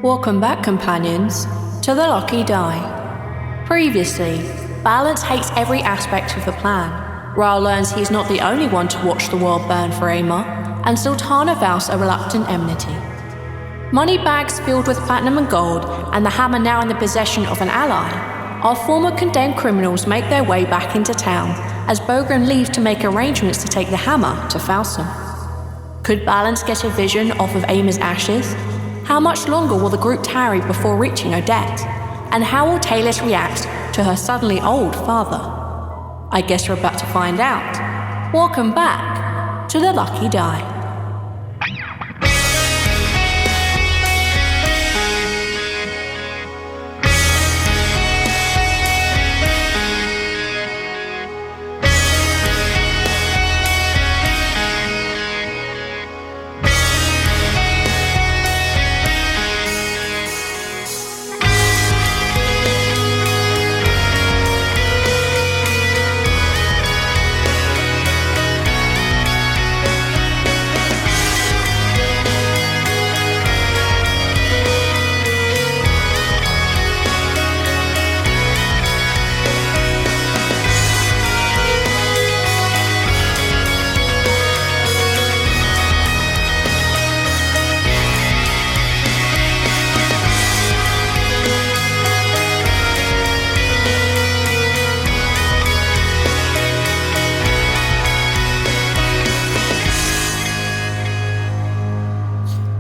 Welcome back, companions, to the Lucky Die. Previously, Balance hates every aspect of the plan. Rhal learns he's not the only one to watch the world burn for Amar, and Zaltanna vows a reluctant enmity. Money bags filled with platinum and gold, and the hammer now in the possession of an ally, our former condemned criminals make their way back into town as Bogrim leaves to make arrangements to take the hammer to Falsum. Could Balance get a vision off of Amar's ashes? How much longer will the group tarry before reaching Odette? And how will Taylor react to her suddenly old father? I guess we're about to find out. Welcome back to the Lucky Die.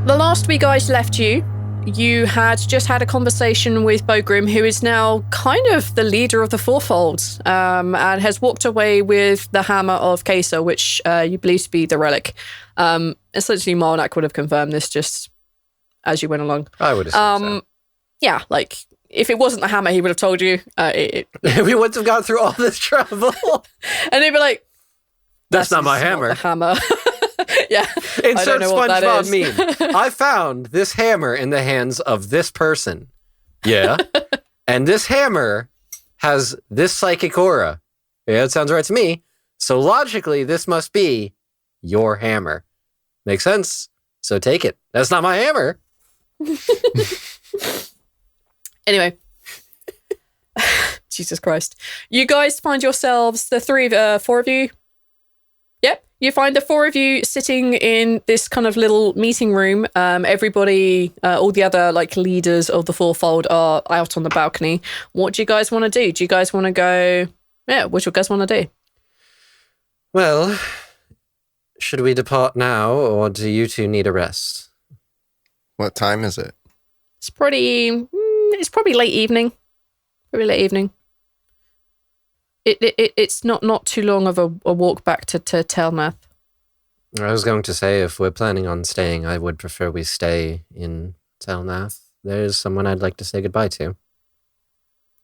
Last we guys left you, you had just had a conversation with Bogrim, who is now kind of the leader of the Fourfold, and has walked away with the hammer of Kesa, which you believe to be the relic. Essentially, Marnak would have confirmed this just as you went along. I would assume so. Yeah, like, if it wasn't the hammer, he would have told you. We wouldn't have gone through all this trouble. And he'd be like, That's not my hammer. Not the hammer. Yeah. Insert SpongeBob meme. I found this hammer in the hands of this person. Yeah. And this hammer has this psychic aura. Yeah, it sounds right to me. So logically, this must be your hammer. Makes sense. So take it. That's not my hammer. Anyway. Jesus Christ. You guys find yourselves, the four of you. Yep. You find the four of you sitting in this kind of little meeting room. Everybody, all the other like leaders of the Fourfold are out on the balcony. What do you guys want to do? Do you guys want to go? Yeah, what do you guys want to do? Well, should we depart now, or do you two need a rest? What time is it? It's probably late evening. Probably late evening. It's not too long of a walk back to Telmath. I was going to say, if we're planning on staying, I would prefer we stay in Telnath. There's someone I'd like to say goodbye to.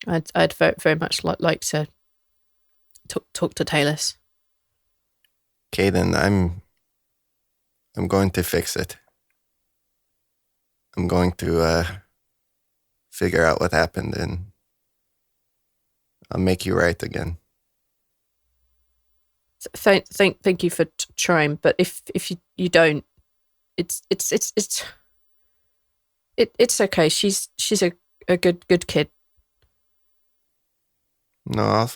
I'd very much like to talk to Talus. Okay, then I'm going to fix it. I'm going to figure out what happened, and I'll make you right again. Thank you for trying, but if you don't, it's okay. She's a good kid. No,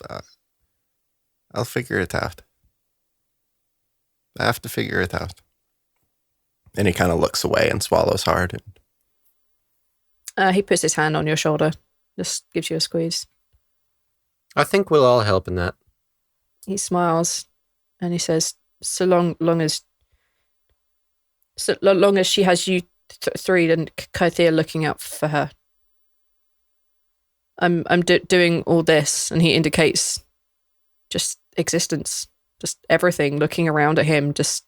I'll figure it out. I have to figure it out. And he kind of looks away and swallows hard. He puts his hand on your shoulder, just gives you a squeeze. I think we'll all help in that. He smiles and he says, so long as she has you three and Kythea looking out for her. I'm doing all this, and he indicates just existence, just everything, looking around at him, just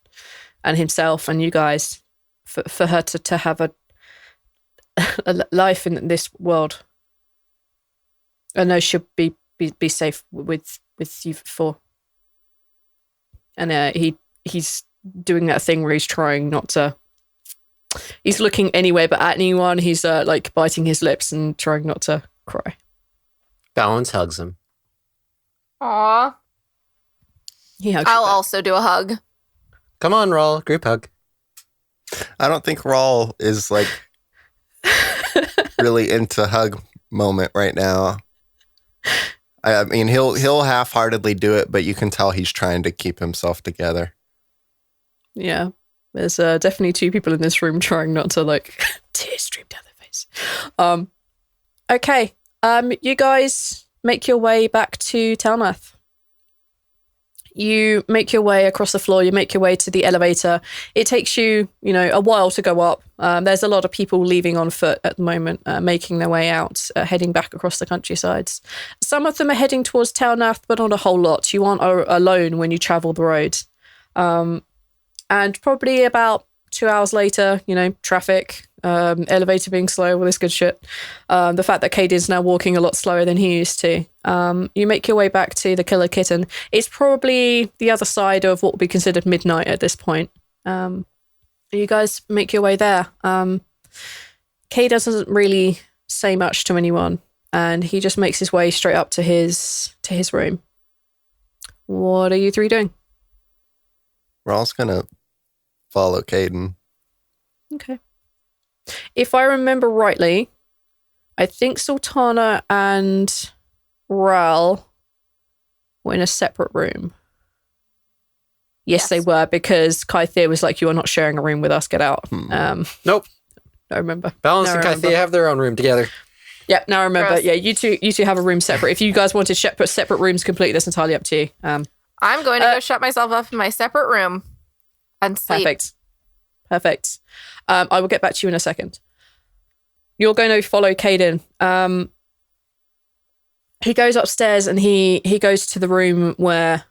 and himself and you guys, for her to have a life in this world. I know she'll be safe with you four. And he's doing that thing where he's trying not to. He's looking anywhere but at anyone. He's like biting his lips and trying not to cry. Balance hugs him. Aww. He hugs I'll you back. also do a hug. Come on, Rhal. Group hug. I don't think Rhal is like really into hug moment right now. I mean, he'll half-heartedly do it, but you can tell he's trying to keep himself together. Yeah. There's definitely two people in this room trying not to like tears stream down their face. Okay. You guys make your way back to Telnath. You make your way across the floor. You make your way to the elevator. It takes you, a while to go up. There's a lot of people leaving on foot at the moment, making their way out, heading back across the countrysides. Some of them are heading towards Telnath, but not a whole lot. You aren't alone when you travel the road. And probably about 2 hours later, traffic, elevator being slow, all this good shit. The fact that Caden's now walking a lot slower than he used to. You make your way back to the Killer Kitten. It's probably the other side of what would be considered midnight at this point. You guys make your way there. Cade doesn't really say much to anyone, and he just makes his way straight up to his room. What are you three doing? Rhal's gonna follow Caden. Okay. If I remember rightly, I think Zaltanna and Rhal were in a separate room. Yes, they were, because Kythea was like, you are not sharing a room with us, get out. Nope. I remember. Balance and Kythea have their own room together. Yeah, now I remember. Gross. Yeah, you two have a room separate. If you guys wanted to put separate rooms completely, that's entirely up to you. I'm going to go shut myself up in my separate room and sleep. Perfect. I will get back to you in a second. You're going to follow Caden. He goes upstairs and he goes to the room where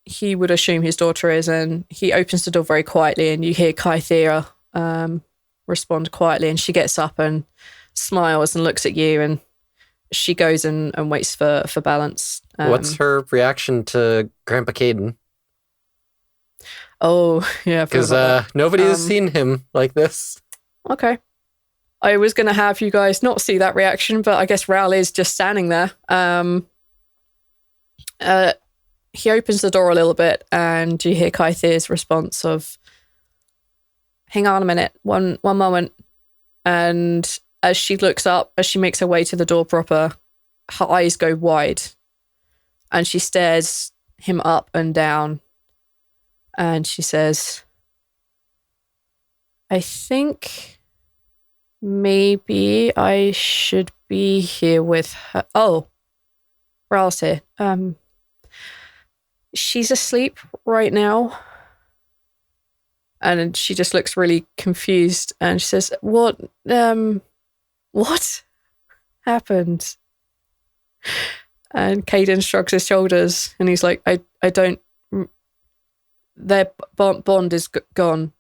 he would assume his daughter is, and he opens the door very quietly, and you hear Kythea respond quietly, and she gets up and smiles and looks at you, and she goes and waits for Balance. What's her reaction to Grandpa Caden? Oh, yeah. Because nobody has seen him like this. Okay. I was going to have you guys not see that reaction, but I guess Rhal is just standing there. He opens the door a little bit, and you hear Kythea's response of, hang on a minute, one moment. And as she looks up, as she makes her way to the door proper, her eyes go wide, and she stares him up and down. And she says, I think maybe I should be here with her. Oh, Rhal's here. She's asleep right now. And she just looks really confused, and she says, what happened? And Caden shrugs his shoulders, and he's like, I don't, their bond is gone.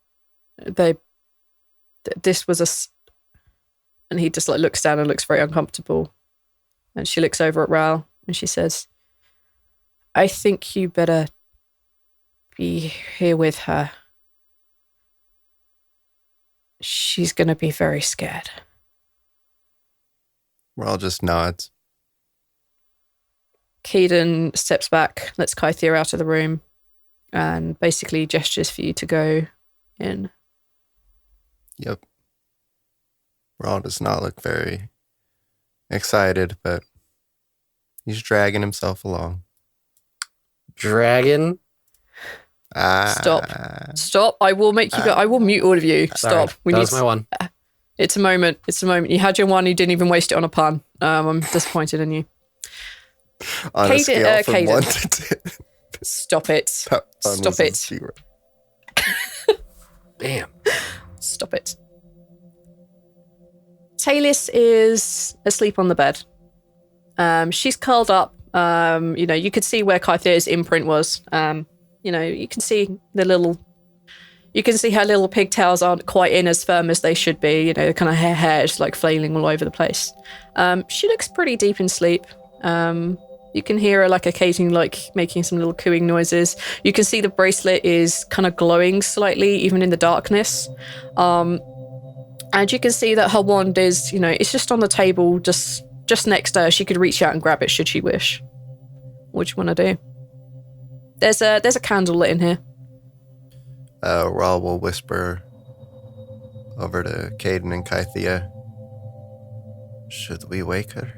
This was and he just like looks down and looks very uncomfortable. And she looks over at Rhal, and she says, I think you better be here with her. She's going to be very scared. Rhal just nods. Caden steps back, lets Kythea out of the room, and basically gestures for you to go in. Yep. Rhal does not look very excited, but he's dragging himself along. Dragon? Stop. I will make you go. I will mute all of you. Stop. Sorry, that was my one. It's a moment. You had your one. You didn't even waste it on a pun. I'm disappointed in you. On a scale from 1 to 10. Stop it. Stop it. 0. Damn. Stop it. Talis is asleep on the bed. She's curled up. You could see where Kythea's imprint was. You can see her little pigtails aren't quite in as firm as they should be. Kind of hair is like flailing all over the place. She looks pretty deep in sleep. You can hear her like occasionally like making some little cooing noises. You can see the bracelet is kind of glowing slightly, even in the darkness. And you can see that her wand is, it's just on the table, just next to her. She could reach out and grab it should she wish. What do you want to do? There's a candle lit in here. Rhal will whisper over to Caden and Kythea. Should we wake her?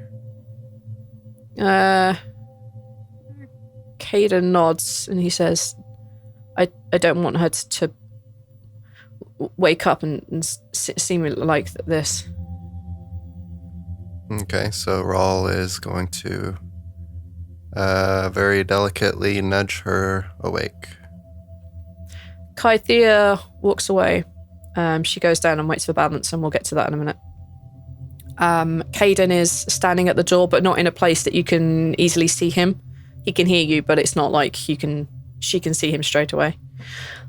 Caden nods and he says, I don't want her to wake up and seem like this. Okay, so Rhal is going to very delicately nudge her awake. Kythea walks away. She goes down and waits for Balance, and we'll get to that in a minute. Caden is standing at the door, but not in a place that you can easily see him. He can hear you, but it's not like she can see him straight away.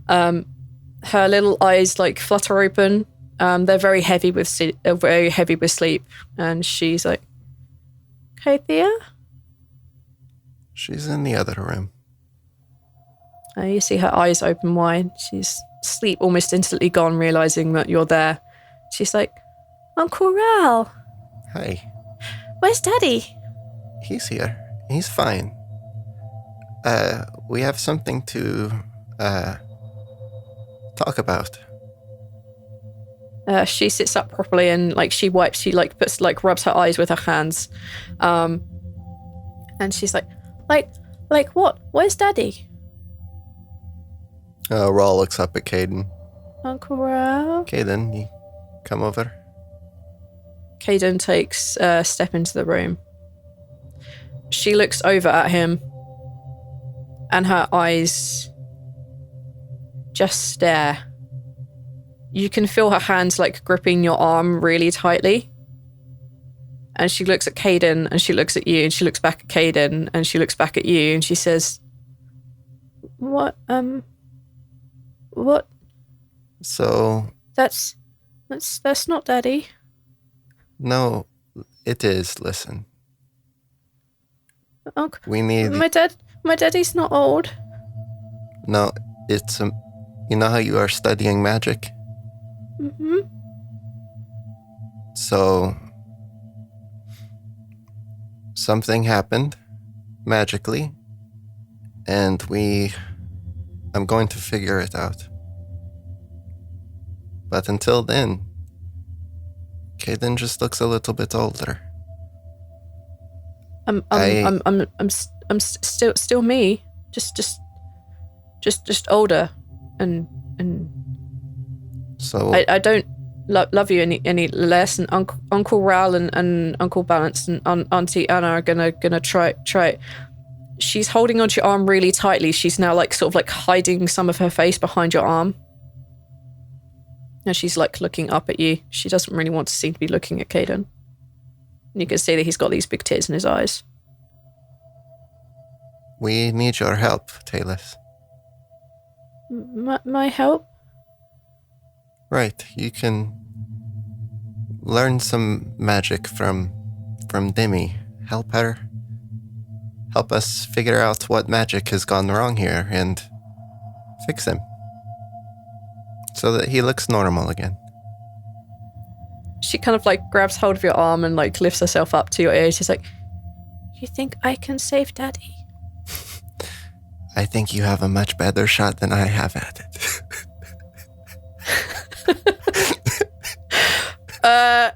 Her little eyes like flutter open. They're very heavy with sleep, and she's like, Kythea? She's in the other room. You see her eyes open wide. She's sleep almost instantly gone, realizing that you're there. She's like, Uncle Rhal. Hi. Where's Daddy? He's here. He's fine. We have something to talk about. She sits up properly and rubs her eyes with her hands. And she's like what? Where's Daddy? Rhal looks up at Caden. Uncle Rhal? Caden, you come over. Caden takes a step into the room. She looks over at him, and her eyes just stare. You can feel her hands like gripping your arm really tightly. And she looks at Caden, and she looks at you, and she looks back at Caden, and she looks back at you, and she says, What? So... That's not Daddy. No, it is. Listen. Uncle, we need... My daddy's not old. No, it's... you know how you are studying magic? Mm-hmm. So... something happened, magically, and I'm going to figure it out. But until then, Caden just looks a little bit older. I'm still me, just older, and so I don't love you any less. And Uncle Rhal and Uncle Balance and Auntie Anna are gonna try. She's holding onto your arm really tightly. She's now sort of hiding some of her face behind your arm. And she's looking up at you. She doesn't really want to seem to be looking at Caden. And you can see that he's got these big tears in his eyes. We need your help, Talus. My help? Right, you can learn some magic from Demi. Help her. Help us figure out what magic has gone wrong here and fix him. So that he looks normal again. She kind of grabs hold of your arm and lifts herself up to your ear. She's like, You think I can save Daddy? I think you have a much better shot than I have at it.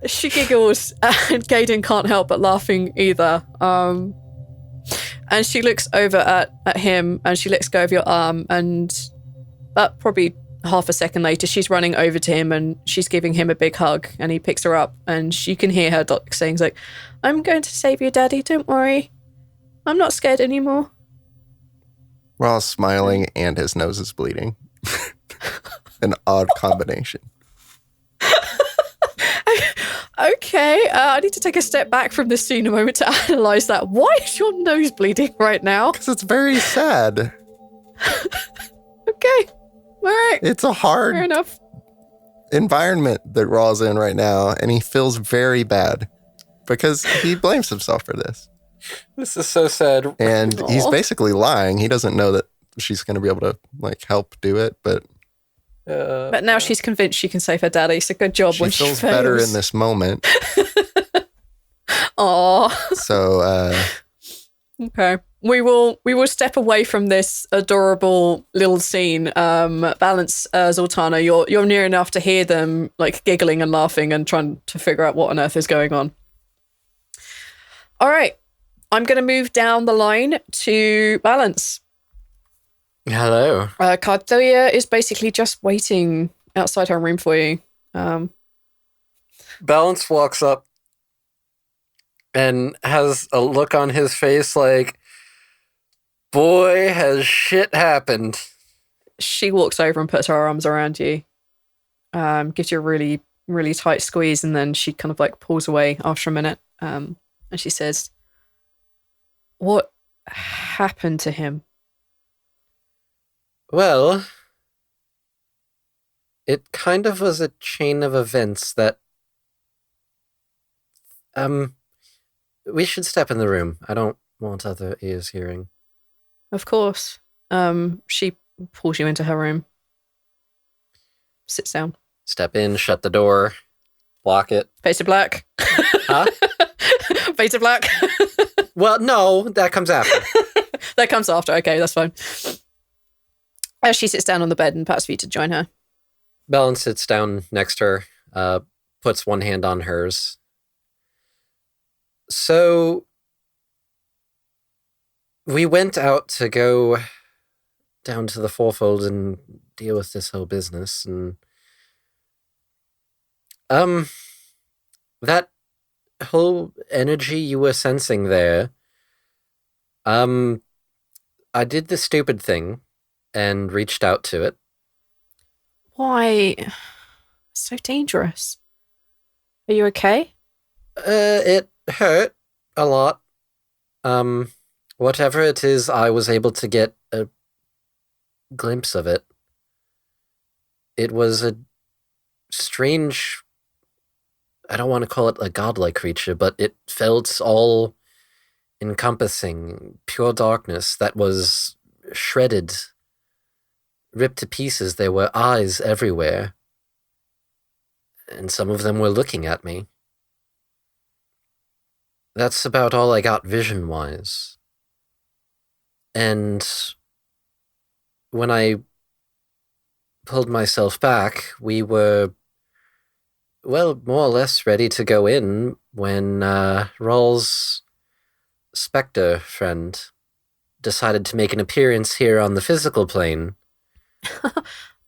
She giggles, and Caden can't help but laughing either. And she looks over at him, and she lets go of your arm, and probably half a second later, she's running over to him, and she's giving him a big hug, and he picks her up, and you can hear her saying, I'm going to save you, Daddy, don't worry. I'm not scared anymore. Rhal's smiling, and his nose is bleeding. An odd combination. Okay, I need to take a step back from this scene a moment to analyze that. Why is your nose bleeding right now? Because it's very sad. Okay, all right. It's a hard Fair enough. environment that Rhal's in right now, and he feels very bad because he blames himself for this. This is so sad. And he's basically lying. He doesn't know that she's going to be able to help do it, but now she's convinced she can save her daddy. So good job. When she feels fails. better in this moment. Aw. So okay, we will step away from this adorable little scene. Balance, Zaltanna, you're near enough to hear them giggling and laughing and trying to figure out what on earth is going on. All right. I'm going to move down the line to Balance. Hello. Cardoya is basically just waiting outside her room for you. Balance walks up and has a look on his face like, boy, has shit happened. She walks over and puts her arms around you, gives you a really, really tight squeeze, and then she kind of like pulls away after a minute. And she says, "What happened to him?" Well, it kind of was a chain of events that... we should step in the room. I don't want other ears hearing. Of course. She pulls you into her room. Sits down. Step in, shut the door, lock it. Fade to black. Huh? Fade to black. Well, no, that comes after. That comes after. Okay, that's fine. As she sits down on the bed and pats for you to join her. Belen sits down next to her, puts one hand on hers. So, we went out to go down to the Fourfold and deal with this whole business, and that whole energy you were sensing there, I did the stupid thing and reached out to it. Why? So dangerous. Are you okay? It hurt a lot. Whatever it is, I was able to get a glimpse of it. It was a strange... I don't want to call it a godlike creature, but it felt all encompassing, pure darkness that was shredded, ripped to pieces. There were eyes everywhere, and some of them were looking at me. That's about all I got vision-wise. And when I pulled myself back, we were, well, more or less ready to go in when Rhal's specter friend decided to make an appearance here on the physical plane.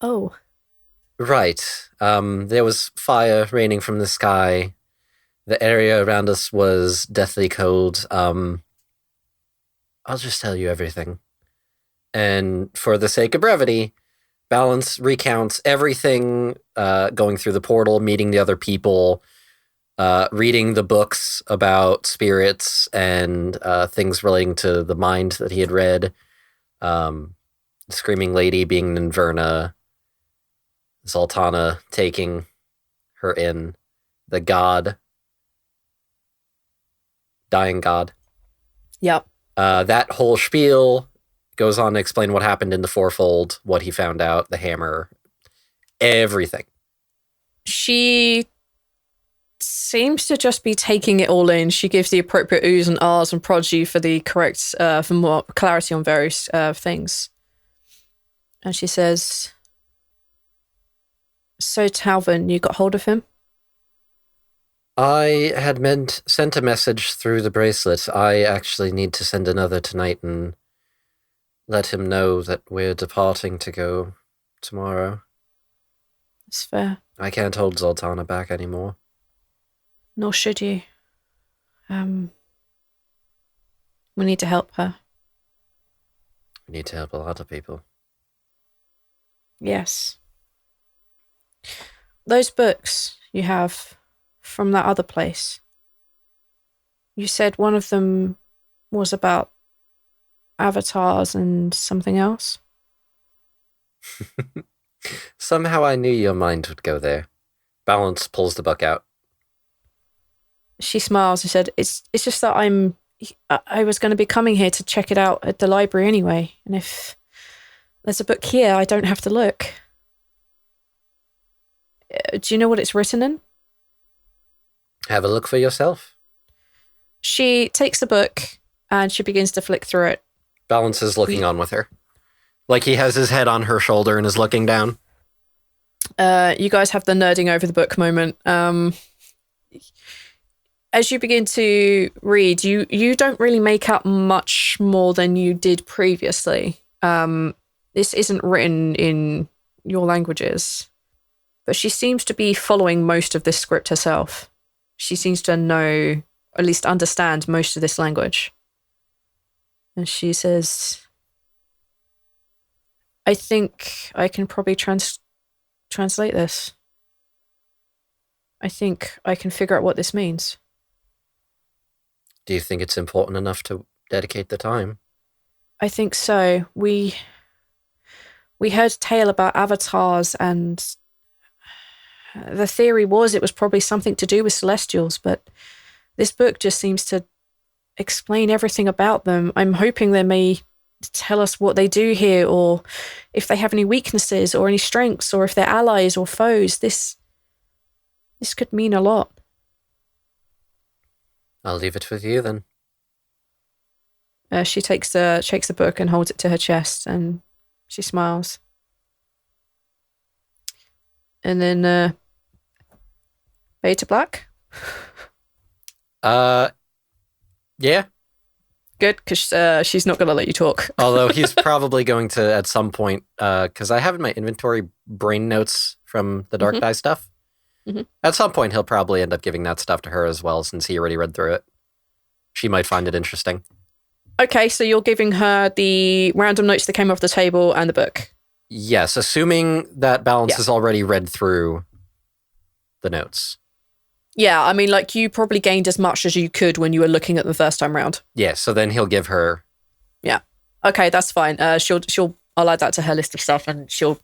Oh. Right. There was fire raining from the sky. The area around us was deathly cold. I'll just tell you everything. And for the sake of brevity, Balance recounts everything, going through the portal, meeting the other people, reading the books about spirits and things relating to the mind that he had read. Screaming Lady being Ninverna, Zaltanna taking her in, the god, dying god. Yep. That whole spiel goes on to explain what happened in the Fourfold, what he found out, the hammer, everything. She seems to just be taking it all in. She gives the appropriate oohs and ahs and prods you for the correct, for more clarity on various things. And she says, "So Talvin, you got hold of him?" I had sent a message through the bracelet. I actually need to send another tonight and let him know that we're departing to go tomorrow. That's fair. I can't hold Zaltanna back anymore. Nor should you. We need to help her. We need to help a lot of people. Yes. Those books you have from that other place, you said one of them was about avatars and something else? Somehow I knew your mind would go there. Balance pulls the book out. She smiles and said, It's just that I was going to be coming here to check it out at the library anyway, and if there's a book here, I don't have to look. Do you know what it's written in? Have a look for yourself. She takes the book and she begins to flick through it. Balance is looking on with her. Like he has his head on her shoulder and is looking down. You guys have the nerding over the book moment. as you begin to read, you don't really make out much more than you did previously. This isn't written in your languages, but she seems to be following most of this script herself. She seems to know, or at least understand, most of this language. And she says, I think I can probably translate this. I think I can figure out what this means. Do you think it's important enough to dedicate the time? I think so. We heard a tale about avatars, and the theory was it was probably something to do with celestials, but this book just seems to explain everything about them. I'm hoping they may tell us what they do here, or if they have any weaknesses or any strengths, or if they're allies or foes. This could mean a lot. I'll leave it with you then. She takes the book and holds it to her chest, and she smiles. And then Beta Black? Yeah. Good, because she's not going to let you talk. Although he's probably going to at some point, because I have in my inventory brain notes from the Dark Die stuff. Mm-hmm. At some point, he'll probably end up giving that stuff to her as well, since he already read through it. She might find it interesting. Okay, so you're giving her the random notes that came off the table and the book. Yes, assuming that Balance has already read through the notes. Yeah, I mean, like, you probably gained as much as you could when you were looking at them the first time round. Yeah, so then he'll give her... Yeah. Okay, that's fine. I'll add that to her list of stuff, and she'll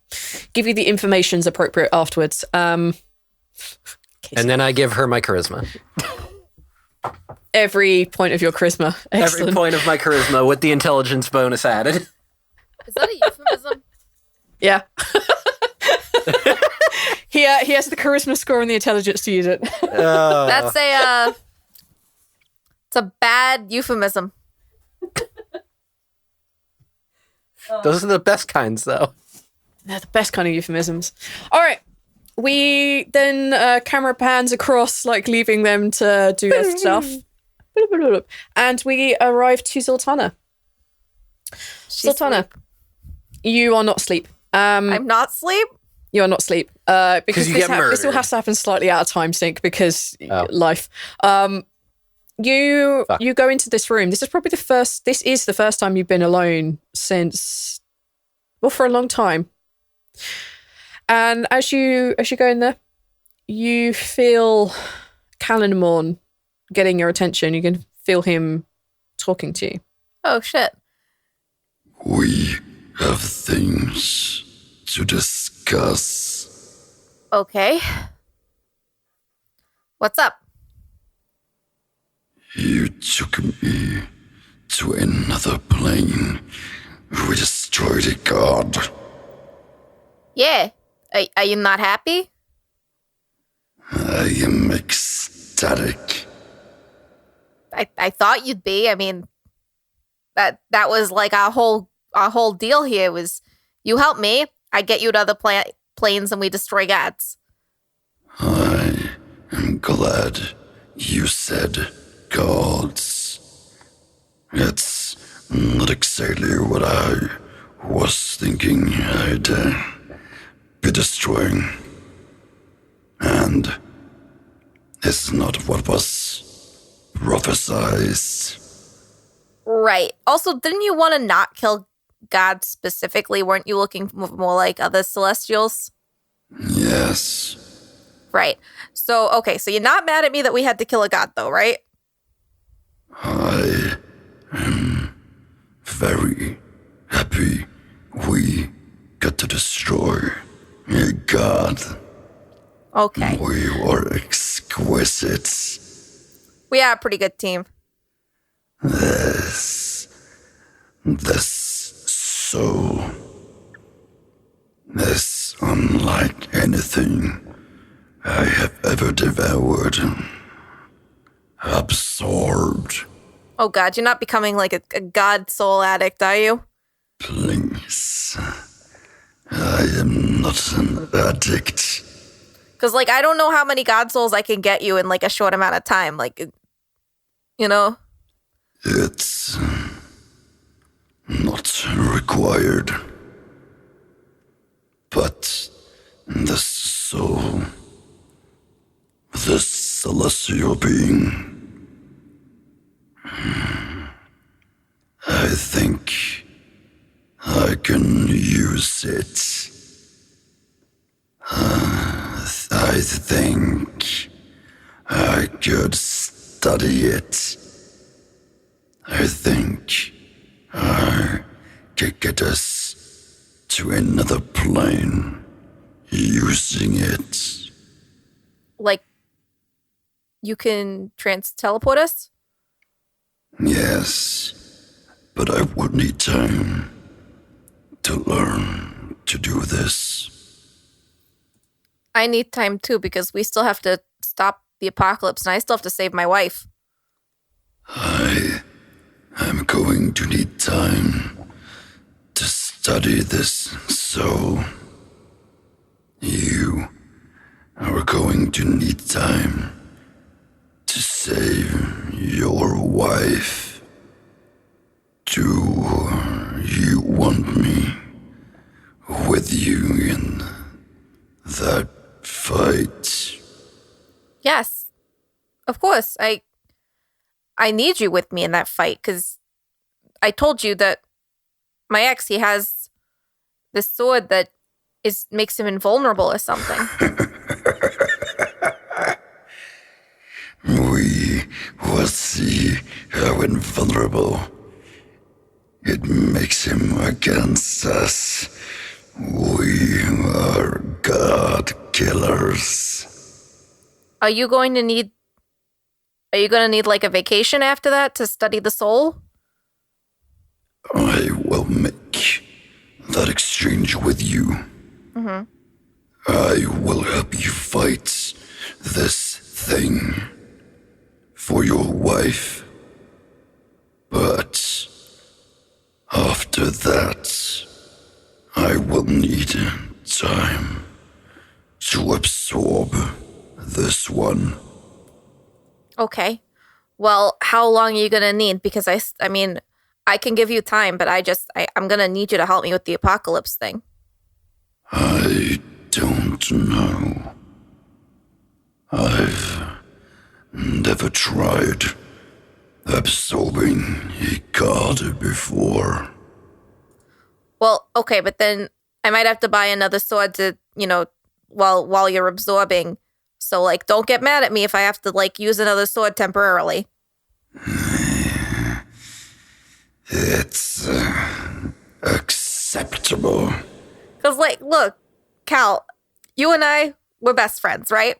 give you the information's appropriate afterwards. And then I give her my charisma. Every point of your charisma. Excellent. Every point of my charisma with the intelligence bonus added. Is that a euphemism? Yeah. He has the charisma score and the intelligence to use it. That's it's a bad euphemism. Those are the best kinds, though. They're the best kind of euphemisms. All right. We then camera pans across, like leaving them to do their stuff. And we arrive to Zaltanna. Zaltanna, you are not asleep. I'm not asleep? You are not asleep. Because you get murdered. this all has to happen slightly out of time sync because life. You go into this room. This is the first time you've been alone since, well, for a long time. And as you go in there, you feel Calanmorn getting your attention. You can feel him talking to you. Oh, shit. We have things to discuss. Okay. What's up? You took me to another plane. We destroyed a god. Yeah. Are you not happy? I am ecstatic. I thought you'd be. I mean, that was like our whole deal here was you help me, I get you to other planes, and we destroy gods. I am glad you said gods. It's not exactly what I was thinking I'd be destroying. And it's not what was prophesized. Right. Also, didn't you want to not kill gods specifically? Weren't you looking more like other celestials? Yes. Right. So, okay, so you're not mad at me that we had to kill a god, though, right? I am very happy we got to destroy a god. Okay. We were exquisite. We are a pretty good team. This unlike anything I have ever devoured, absorbed. Oh god, you're not becoming like a god soul addict, are you? Please, I am not an addict. Because, like, I don't know how many god souls I can get you in, like, a short amount of time. Like, you know? It's not required. But the soul, the celestial being, I think I can use it. I think I could study it. I think I could get us to another plane using it. Like, you can teleport us? Yes, but I would need time to learn to do this. I need time too because we still have to stop the apocalypse and I still have to save my wife. I am going to need time to study this, so you are going to need time to save your wife. Do you want me with you in that fight? Yes, of course. I need you with me in that fight because I told you that my ex, he has this sword that makes him invulnerable or something. We will see how invulnerable it makes him against us. We are God killers. Are you going to need like a vacation after that to study the soul? I will make that exchange with you. Mm-hmm. I will help you fight this thing for your wife. But after that, I will need time to absorb this one. Okay. Well, how long are you going to need? Because I mean, I can give you time, but I'm going to need you to help me with the apocalypse thing. I don't know. I've never tried absorbing a god before. Well, okay, but then I might have to buy another sword to, while you're absorbing. So, like, don't get mad at me if I have to, like, use another sword temporarily. It's acceptable. Because, like, look, Cal, you and I, we're best friends, right?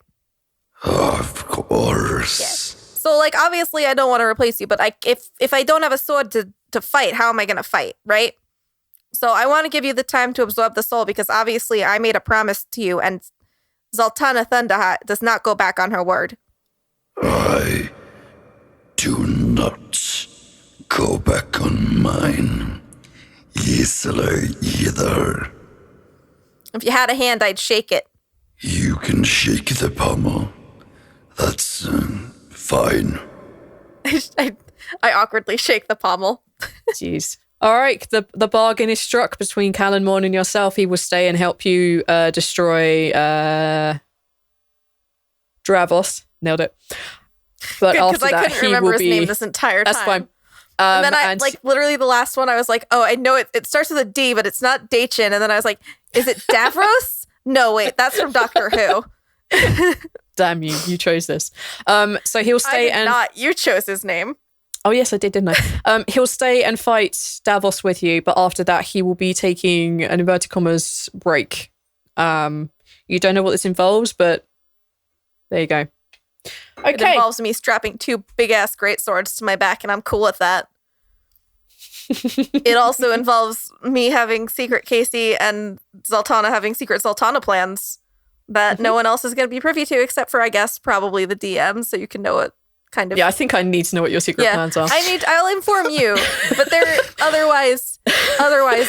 Of course. Yes. So, like, obviously I don't want to replace you, but if I don't have a sword to fight, how am I going to fight, right? So I want to give you the time to absorb the soul because obviously I made a promise to you and Zaltanna Thunderheart does not go back on her word. I do not go back on mine easily either. If you had a hand, I'd shake it. You can shake the pommel. That's fine. I awkwardly shake the pommel. Jeez. All right, the bargain is struck between Callan Morn and yourself. He will stay and help you destroy Dravos. Nailed it. But good, after that, I couldn't remember his name this entire time. That's fine. And then I, like, literally the last one, I was like, oh, I know it starts with a D, but it's not Dachin. And then I was like, is it Davros? No, wait, that's from Doctor Who. Damn you chose this. So he'll stay you chose his name. Oh, yes, I did, didn't I? He'll stay and fight Davos with you, but after that, he will be taking an inverted commas break. You don't know what this involves, but there you go. Okay. It involves me strapping 2 big-ass greatswords to my back, and I'm cool with that. It also involves me having secret Casey and Zaltanna having secret Zaltanna plans that no one else is going to be privy to, except for, I guess, probably the DM, so you can know it. Kind of. Yeah, I think I need to know what your secret plans are. I'll inform you, but they're otherwise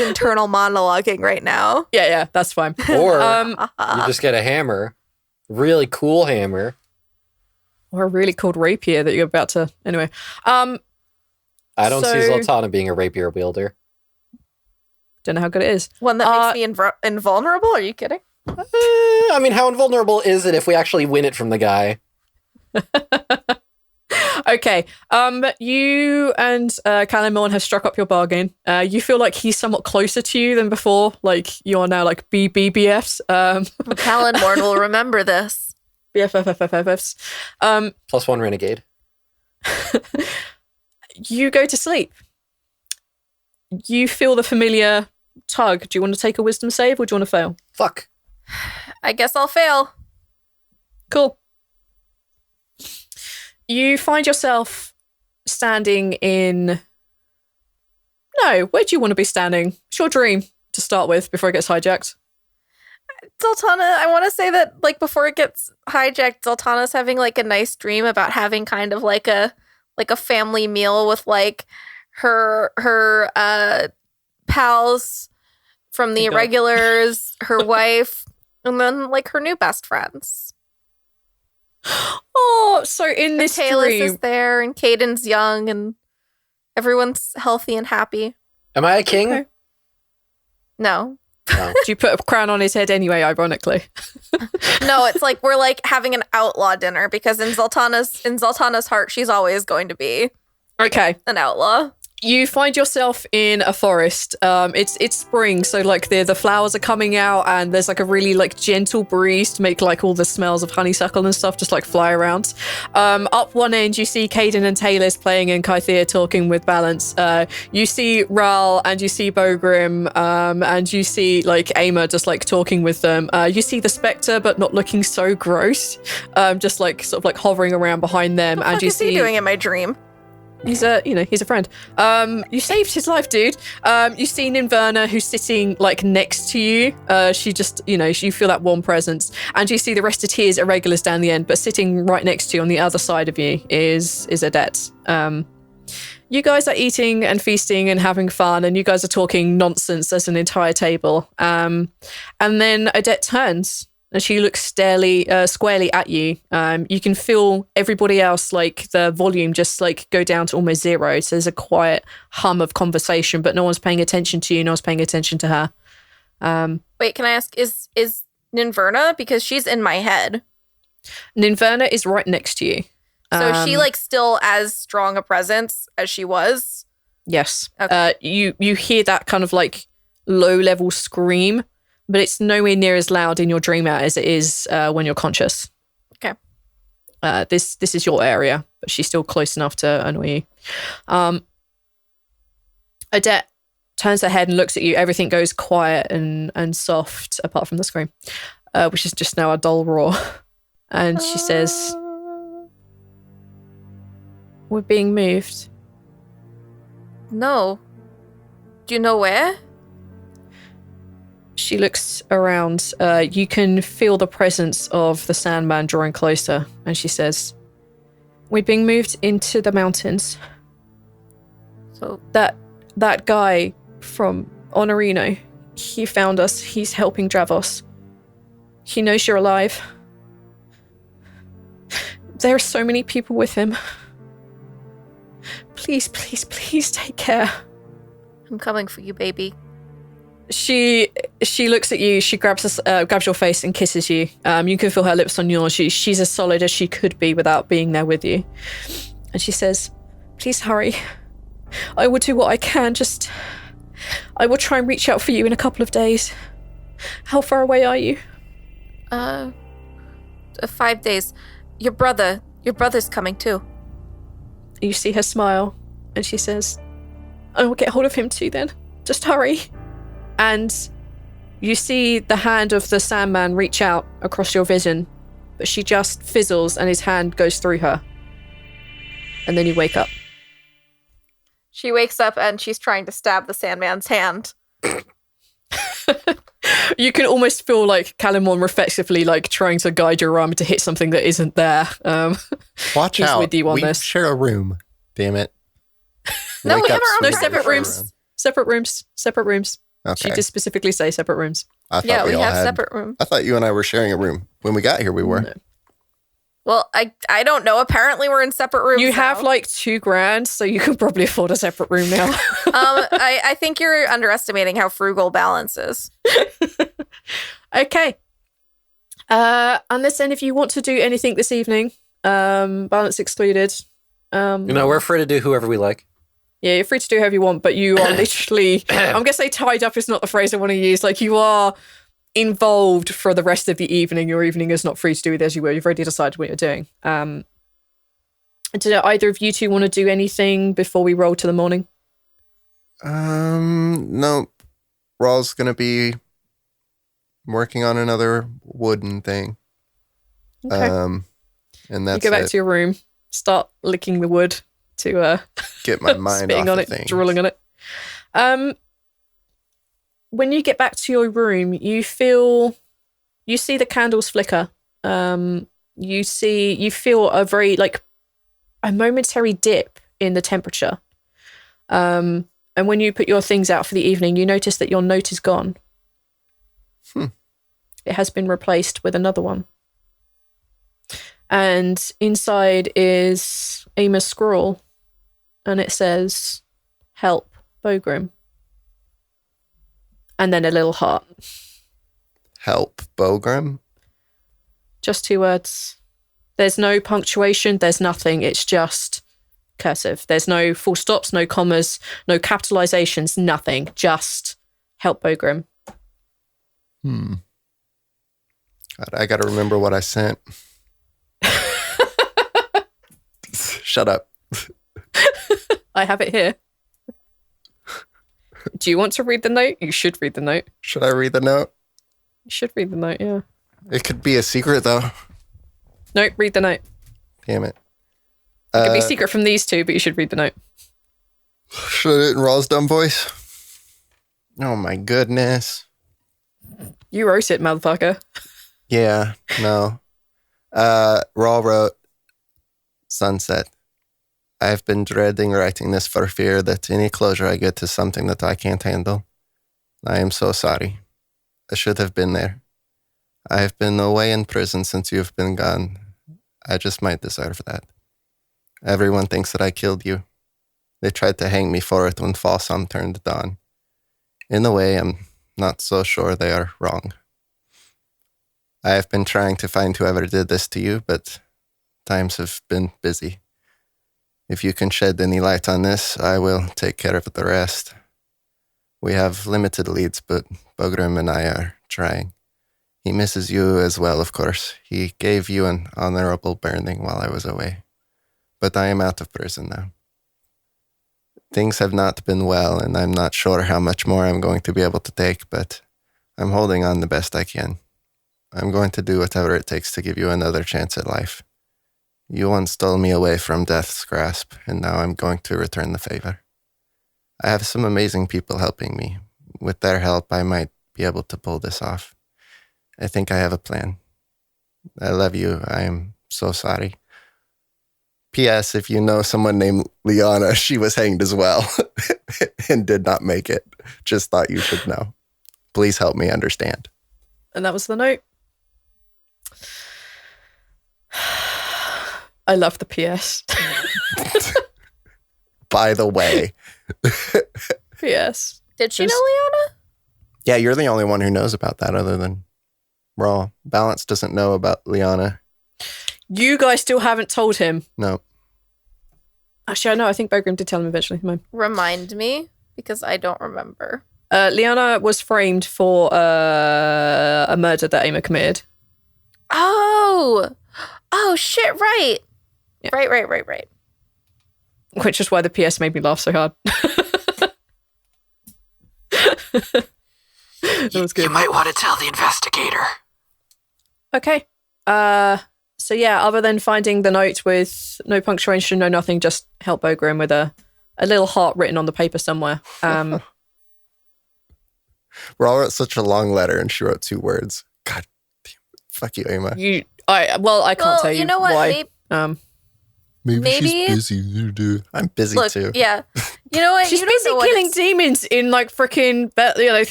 internal monologuing right now. Yeah, that's fine. Or you just get a hammer, really cool hammer, Or a really cold rapier that you're about to... Anyway. I don't see So- Zaltanna being a rapier wielder. Don't know how good it is. One that makes me invulnerable? Are you kidding? I mean, how invulnerable is it if we actually win it from the guy? Okay. You and Calamon have struck up your bargain. You feel like he's somewhat closer to you than before. Like, you are now like BBFs. Palinmorn will remember this. BFFFFFs. +1 renegade. You go to sleep. You feel the familiar tug. Do you want to take a wisdom save or do you want to fail? Fuck. I guess I'll fail. Cool. You find yourself standing in... No, where do you want to be standing? It's your dream to start with before it gets hijacked. Zaltanna, I want to say that, like, before it gets hijacked, Zaltanna's having, like, a nice dream about having kind of like a family meal with, like, her pals from the Thank God. Irregulars, her wife, and then, like, her new best friends. Oh, so in this Talus dream... is there, and Caden's young, and everyone's healthy and happy. Am I a king? Okay. No. No. Do you put a crown on his head anyway, ironically? No, it's like we're like having an outlaw dinner because in Zaltanna's heart, she's always going to be Okay. an outlaw. You find yourself in a forest. It's spring, so like the flowers are coming out, and there's like a really like gentle breeze to make like all the smells of honeysuckle and stuff just like fly around. Up one end, you see Caden and Talus playing, and Kythea talking with Balance. You see Rhal, and you see Bogrim, and you see like Ama just like talking with them. You see the Spectre, but not looking so gross. Just like sort of like hovering around behind them, What the and fuck you is see he doing in my dream? he's a friend. You saved his life, dude. You see Ninverna, who's sitting like next to you. She just, you feel that warm presence, and you see the rest of Tier's Irregulars down the end, but sitting right next to you on the other side of you is Adet. You guys are eating and feasting and having fun, and you guys are talking nonsense as an entire table. And then Adet turns, and she looks squarely at you. You can feel everybody else, like the volume just like go down to almost zero. So there's a quiet hum of conversation, but no one's paying attention to you. No one's paying attention to her. Wait, can I ask, is Ninverna? Because she's in my head. Ninverna is right next to you. So is she like still as strong a presence as she was? Yes. Okay. You hear that kind of like low level scream, but it's nowhere near as loud in your dream as it is when you're conscious. Okay. This is your area, but she's still close enough to annoy you. Adet turns her head and looks at you. Everything goes quiet and soft, apart from the scream, which is just now a dull roar. And she says, "We're being moved." No. Do you know where? She looks around. You can feel the presence of the Sandman drawing closer, and she says, "We're being moved into the mountains. So That guy from Honorino, he found us. He's helping Dravos. He knows you're alive. There are so many people with him. Please, please, please take care." I'm coming for you, baby. She looks at you. She grabs your face and kisses you. You can feel her lips on yours. She's as solid as she could be without being there with you. And she says, "Please hurry. I will do what I can. I will try and reach out for you in a couple of days. How far away are you?" 5 days. Your brother's coming too. You see her smile, and she says, "I will get hold of him too then. Just hurry." And you see the hand of the Sandman reach out across your vision, but she just fizzles and his hand goes through her. And then you wake up. She wakes up and she's trying to stab the Sandman's hand. You can almost feel like Calamon reflexively like trying to guide your arm to hit something that isn't there. Watch he's out. with you on we this. share a room. Damn it. No, Wake we have up our own No, sooner. separate Share a rooms. Separate rooms. Separate rooms. Okay. She did specifically say separate rooms. I thought Yeah, we all have had- separate rooms. I thought you and I were sharing a room. When we got here, we were. No. Well, I don't know. Apparently, we're in separate rooms. You have now. like $2,000, so you can probably afford a separate room now. I think you're underestimating how frugal Balance is. Okay. Unless any of you want to do anything this evening, Balance excluded. We're free to do whoever we like. Yeah, you're free to do whatever you want, but you are literally, I'm going to say tied up is not the phrase I want to use. Like, you are involved for the rest of the evening. Your evening is not free to do with as you were. You've already decided what you're doing. Do either of you two want to do anything before we roll to the morning? No. Rhal's gonna be working on another wooden thing. Okay. And that's you go back to your room, start licking the wood to get my mind spitting off on of it, things. drooling on it. When you get back to your room, you see the candles flicker. You feel a very a momentary dip in the temperature. And when you put your things out for the evening, you notice that your note is gone. It has been replaced with another one. And inside is Ema's scrawl. And it says, "Help, Bogrim." And then a little heart. Help, Bogrim? Just 2 words. There's no punctuation. There's nothing. It's just cursive. There's no full stops, no commas, no capitalizations, nothing. Just help, Bogrim. God, I gotta remember what I sent. Shut up. I have it here. Do you want to read the note? You should read the note. Should I read the note? You should read the note, yeah. It could be a secret, though. No, read the note. Damn it. It could be secret from these two, but you should read the note. Should I do it in Rhal's dumb voice? Oh, my goodness. You wrote it, motherfucker. Yeah, no. Rhal wrote, "Sunset. I have been dreading writing this for fear that any closure I get is something that I can't handle. I am so sorry. I should have been there. I have been away in prison since you have been gone. I just might deserve that. Everyone thinks that I killed you. They tried to hang me for it when fall sun turned dawn. In a way, I'm not so sure they are wrong. I have been trying to find whoever did this to you, but times have been busy. If you can shed any light on this, I will take care of the rest. We have limited leads, but Bogrim and I are trying. He misses you as well, of course. He gave you an honorable burning while I was away. But I am out of prison now. Things have not been well, and I'm not sure how much more I'm going to be able to take, but I'm holding on the best I can. I'm going to do whatever it takes to give you another chance at life. You once stole me away from death's grasp, and now I'm going to return the favor. I have some amazing people helping me. With their help, I might be able to pull this off. I think I have a plan. I love you. I am so sorry. P.S. If you know someone named Liana, she was hanged as well and did not make it. Just thought you should know. Please help me understand." And that was the note. I love the PS. By the way. PS. Did she know Liana? Yeah, you're the only one who knows about that other than Rhal. Balance doesn't know about Liana. You guys still haven't told him. No. Actually, I know. I think Bogrim did tell him eventually. Remind me, because I don't remember. Liana was framed for a murder that Ema committed. Oh, shit! Right, Yeah. right. Which is why the PS made me laugh so hard. That was good. You might want to tell the investigator. Okay. So yeah, other than finding the note with no punctuation, no nothing, just help Bogrim with a little heart written on the paper somewhere. Rhal wrote such a long letter and she wrote 2 words. God damn. Fuck you, Ema. I can't tell you know what? why. Maybe, Maybe she's Maybe- busy. I'm busy Look, too. yeah. You know what? She's You don't busy know what killing it's- demons in like freaking.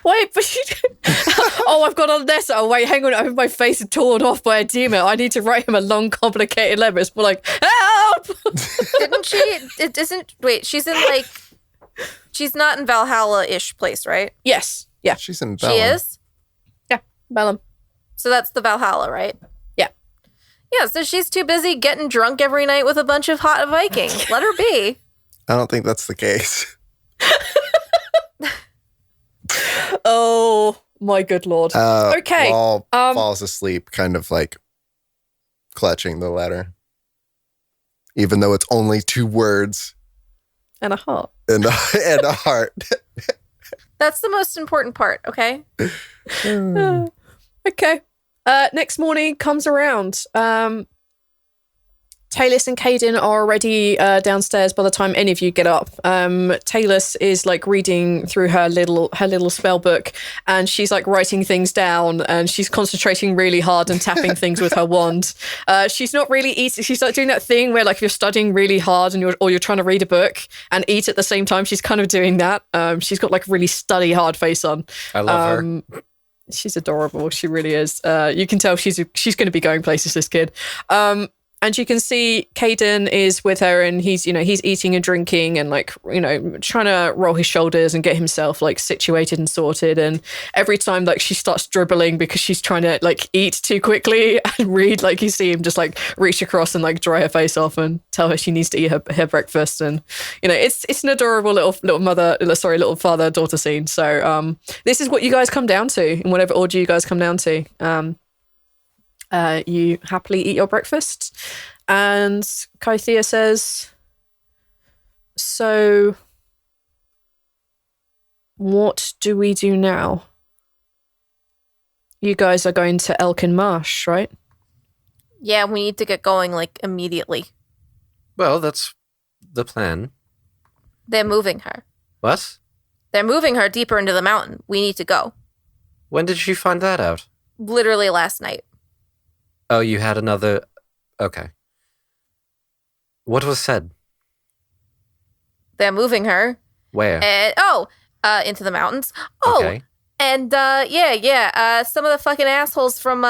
Wait, but she. Oh, I've got on this. Oh, wait, hang on. I have my face torn off by a demon. I need to write him a long, complicated letter. It's more like, help! Didn't she? It isn't. Wait, she's in like. She's not in Valhalla-ish place, right? Yes. Yeah. She's in She Bellum. is. Yeah. Bellum. So that's the Valhalla, right? Yeah. Yeah. So she's too busy getting drunk every night with a bunch of hot Vikings. Let her be. I don't think that's the case. Oh, my good lord. Okay. Rhal falls asleep, kind of like clutching the letter, even though it's only 2 words And a heart. and a heart. That's the most important part. Okay. Okay. Next morning comes around. Talus and Caden are already downstairs by the time any of you get up. Talus is like reading through her little spell book, and she's like writing things down, and she's concentrating really hard and tapping things with her wand. She's not really eating. She's like doing that thing where like if you're studying really hard and you're trying to read a book and eat at the same time. She's kind of doing that. She's got like a really study hard face on. I love her. She's adorable. She really is. You can tell she's going to be going places, this kid. And you can see Caden is with her, and he's eating and drinking and like, trying to roll his shoulders and get himself like situated and sorted. And every time like she starts dribbling because she's trying to like eat too quickly and read, like you see him just like reach across and like dry her face off and tell her she needs to eat her breakfast. And, it's an adorable little father-daughter scene. So this is what you guys come down to in whatever order you guys come down to. You happily eat your breakfast, and Kythea says, so what do we do now? You guys are going to Elkin Marsh, right? Yeah, we need to get going like immediately. Well, that's the plan. They're moving her. What? They're moving her deeper into the mountain. We need to go. When did she find that out? Literally last night. Oh, you had another... Okay. What was said? They're moving her. Where? Into the mountains. Oh, Okay. and some of the fucking assholes from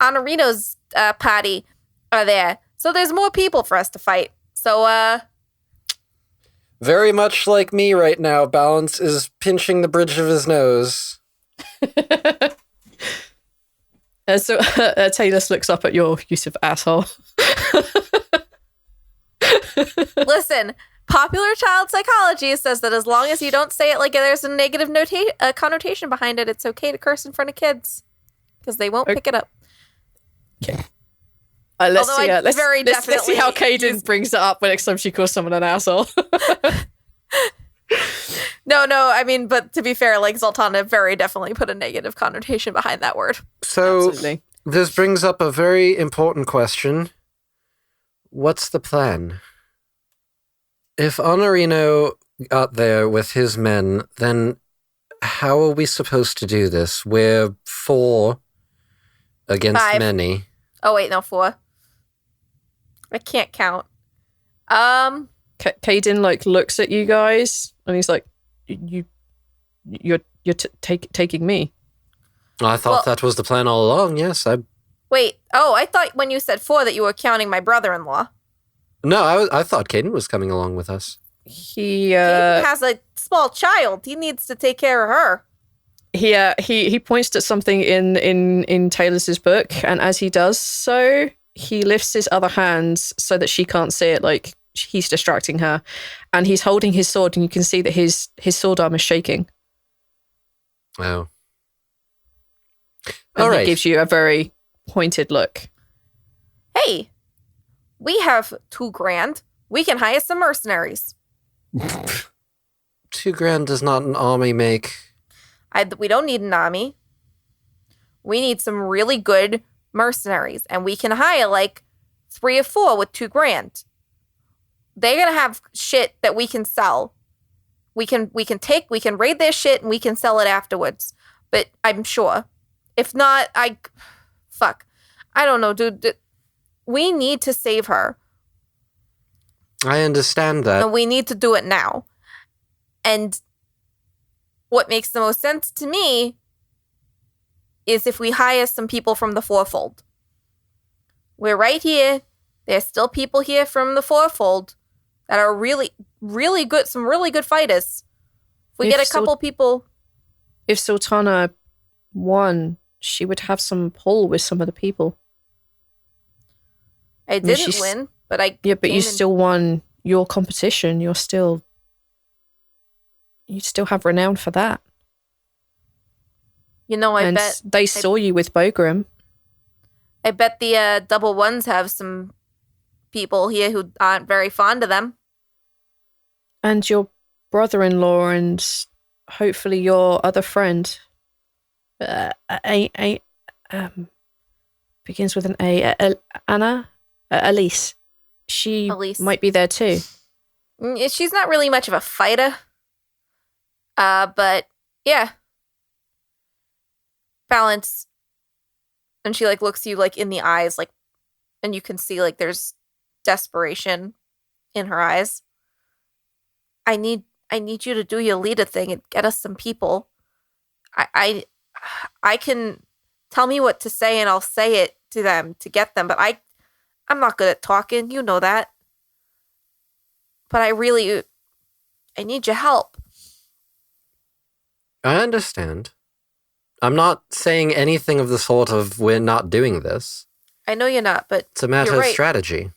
Honorino's party are there. So there's more people for us to fight. So, Very much like me right now, Balance is pinching the bridge of his nose. So Talus looks up at your use of asshole. listen, popular child psychology says that as long as you don't say it like there's a negative connotation behind it, it's okay to curse in front of kids because they won't pick it up. Okay. Although Let's see how definitely Caden brings it up when next time she calls someone an asshole. No, I mean, but to be fair, like Zaltanna very definitely put a negative connotation behind that word. So, Absolutely. this brings up a very important question. What's the plan? If Honorino got there with his men, then how are we supposed to do this? We're 4 against 5. many. Oh, wait, no, 4. I can't count. Caden like looks at you guys and he's like, you're taking me. I thought that was the plan all along, yes. Wait, I thought when you said 4 that you were counting my brother-in-law. No, I thought Caden was coming along with us. He has a small child. He needs to take care of her. he points at something in Taylor's book, and as he does so, he lifts his other hand so that she can't see it, like he's distracting her, and he's holding his sword, and you can see that his sword arm is shaking. Oh. And All right. he gives you a very pointed look. Hey, we have $2,000. We can hire some mercenaries. $2,000 does not an army make. We don't need an army. We need some really good mercenaries, and we can hire like 3 or 4 with $2,000. They're gonna have shit that we can sell. We can raid their shit and we can sell it afterwards. But I'm sure, if not, I don't know, dude. We need to save her. I understand that. And we need to do it now. And what makes the most sense to me is if we hire some people from the Fourfold. We're right here. There's still people here from the Fourfold that are really, really good, some really good fighters. If we get a couple people... If Zaltanna won, she would have some pull with some of the people. I didn't win, but I... Yeah, but you still won your competition. You still have renown for that. You know, I bet... They saw you with Bogram. I bet the double ones have some people here who aren't very fond of them. And your brother-in-law and hopefully your other friend, begins with an A. Anna? Elise. Elise might be there too. She's not really much of a fighter. But yeah. Balance. And she like looks you like in the eyes, like, and you can see like there's desperation in her eyes. I need you to do your leader thing and get us some people. I can tell me what to say and I'll say it to them to get them, but I'm not good at talking, you know that. But I need your help. I understand. I'm not saying anything of the sort of we're not doing this. I know you're not, but it's a matter of strategy.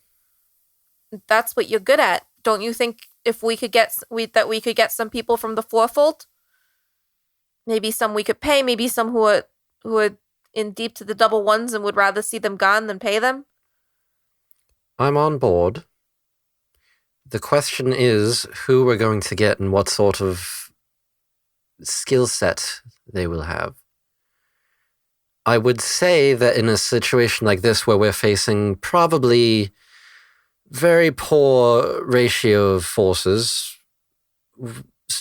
That's what you're good at. Don't you think if we could get some people from the Fourfold? Maybe some we could pay, maybe some who are in deep to the double ones and would rather see them gone than pay them? I'm on board. The question is who we're going to get and what sort of skill set they will have. I would say that in a situation like this where we're facing probably very poor ratio of forces,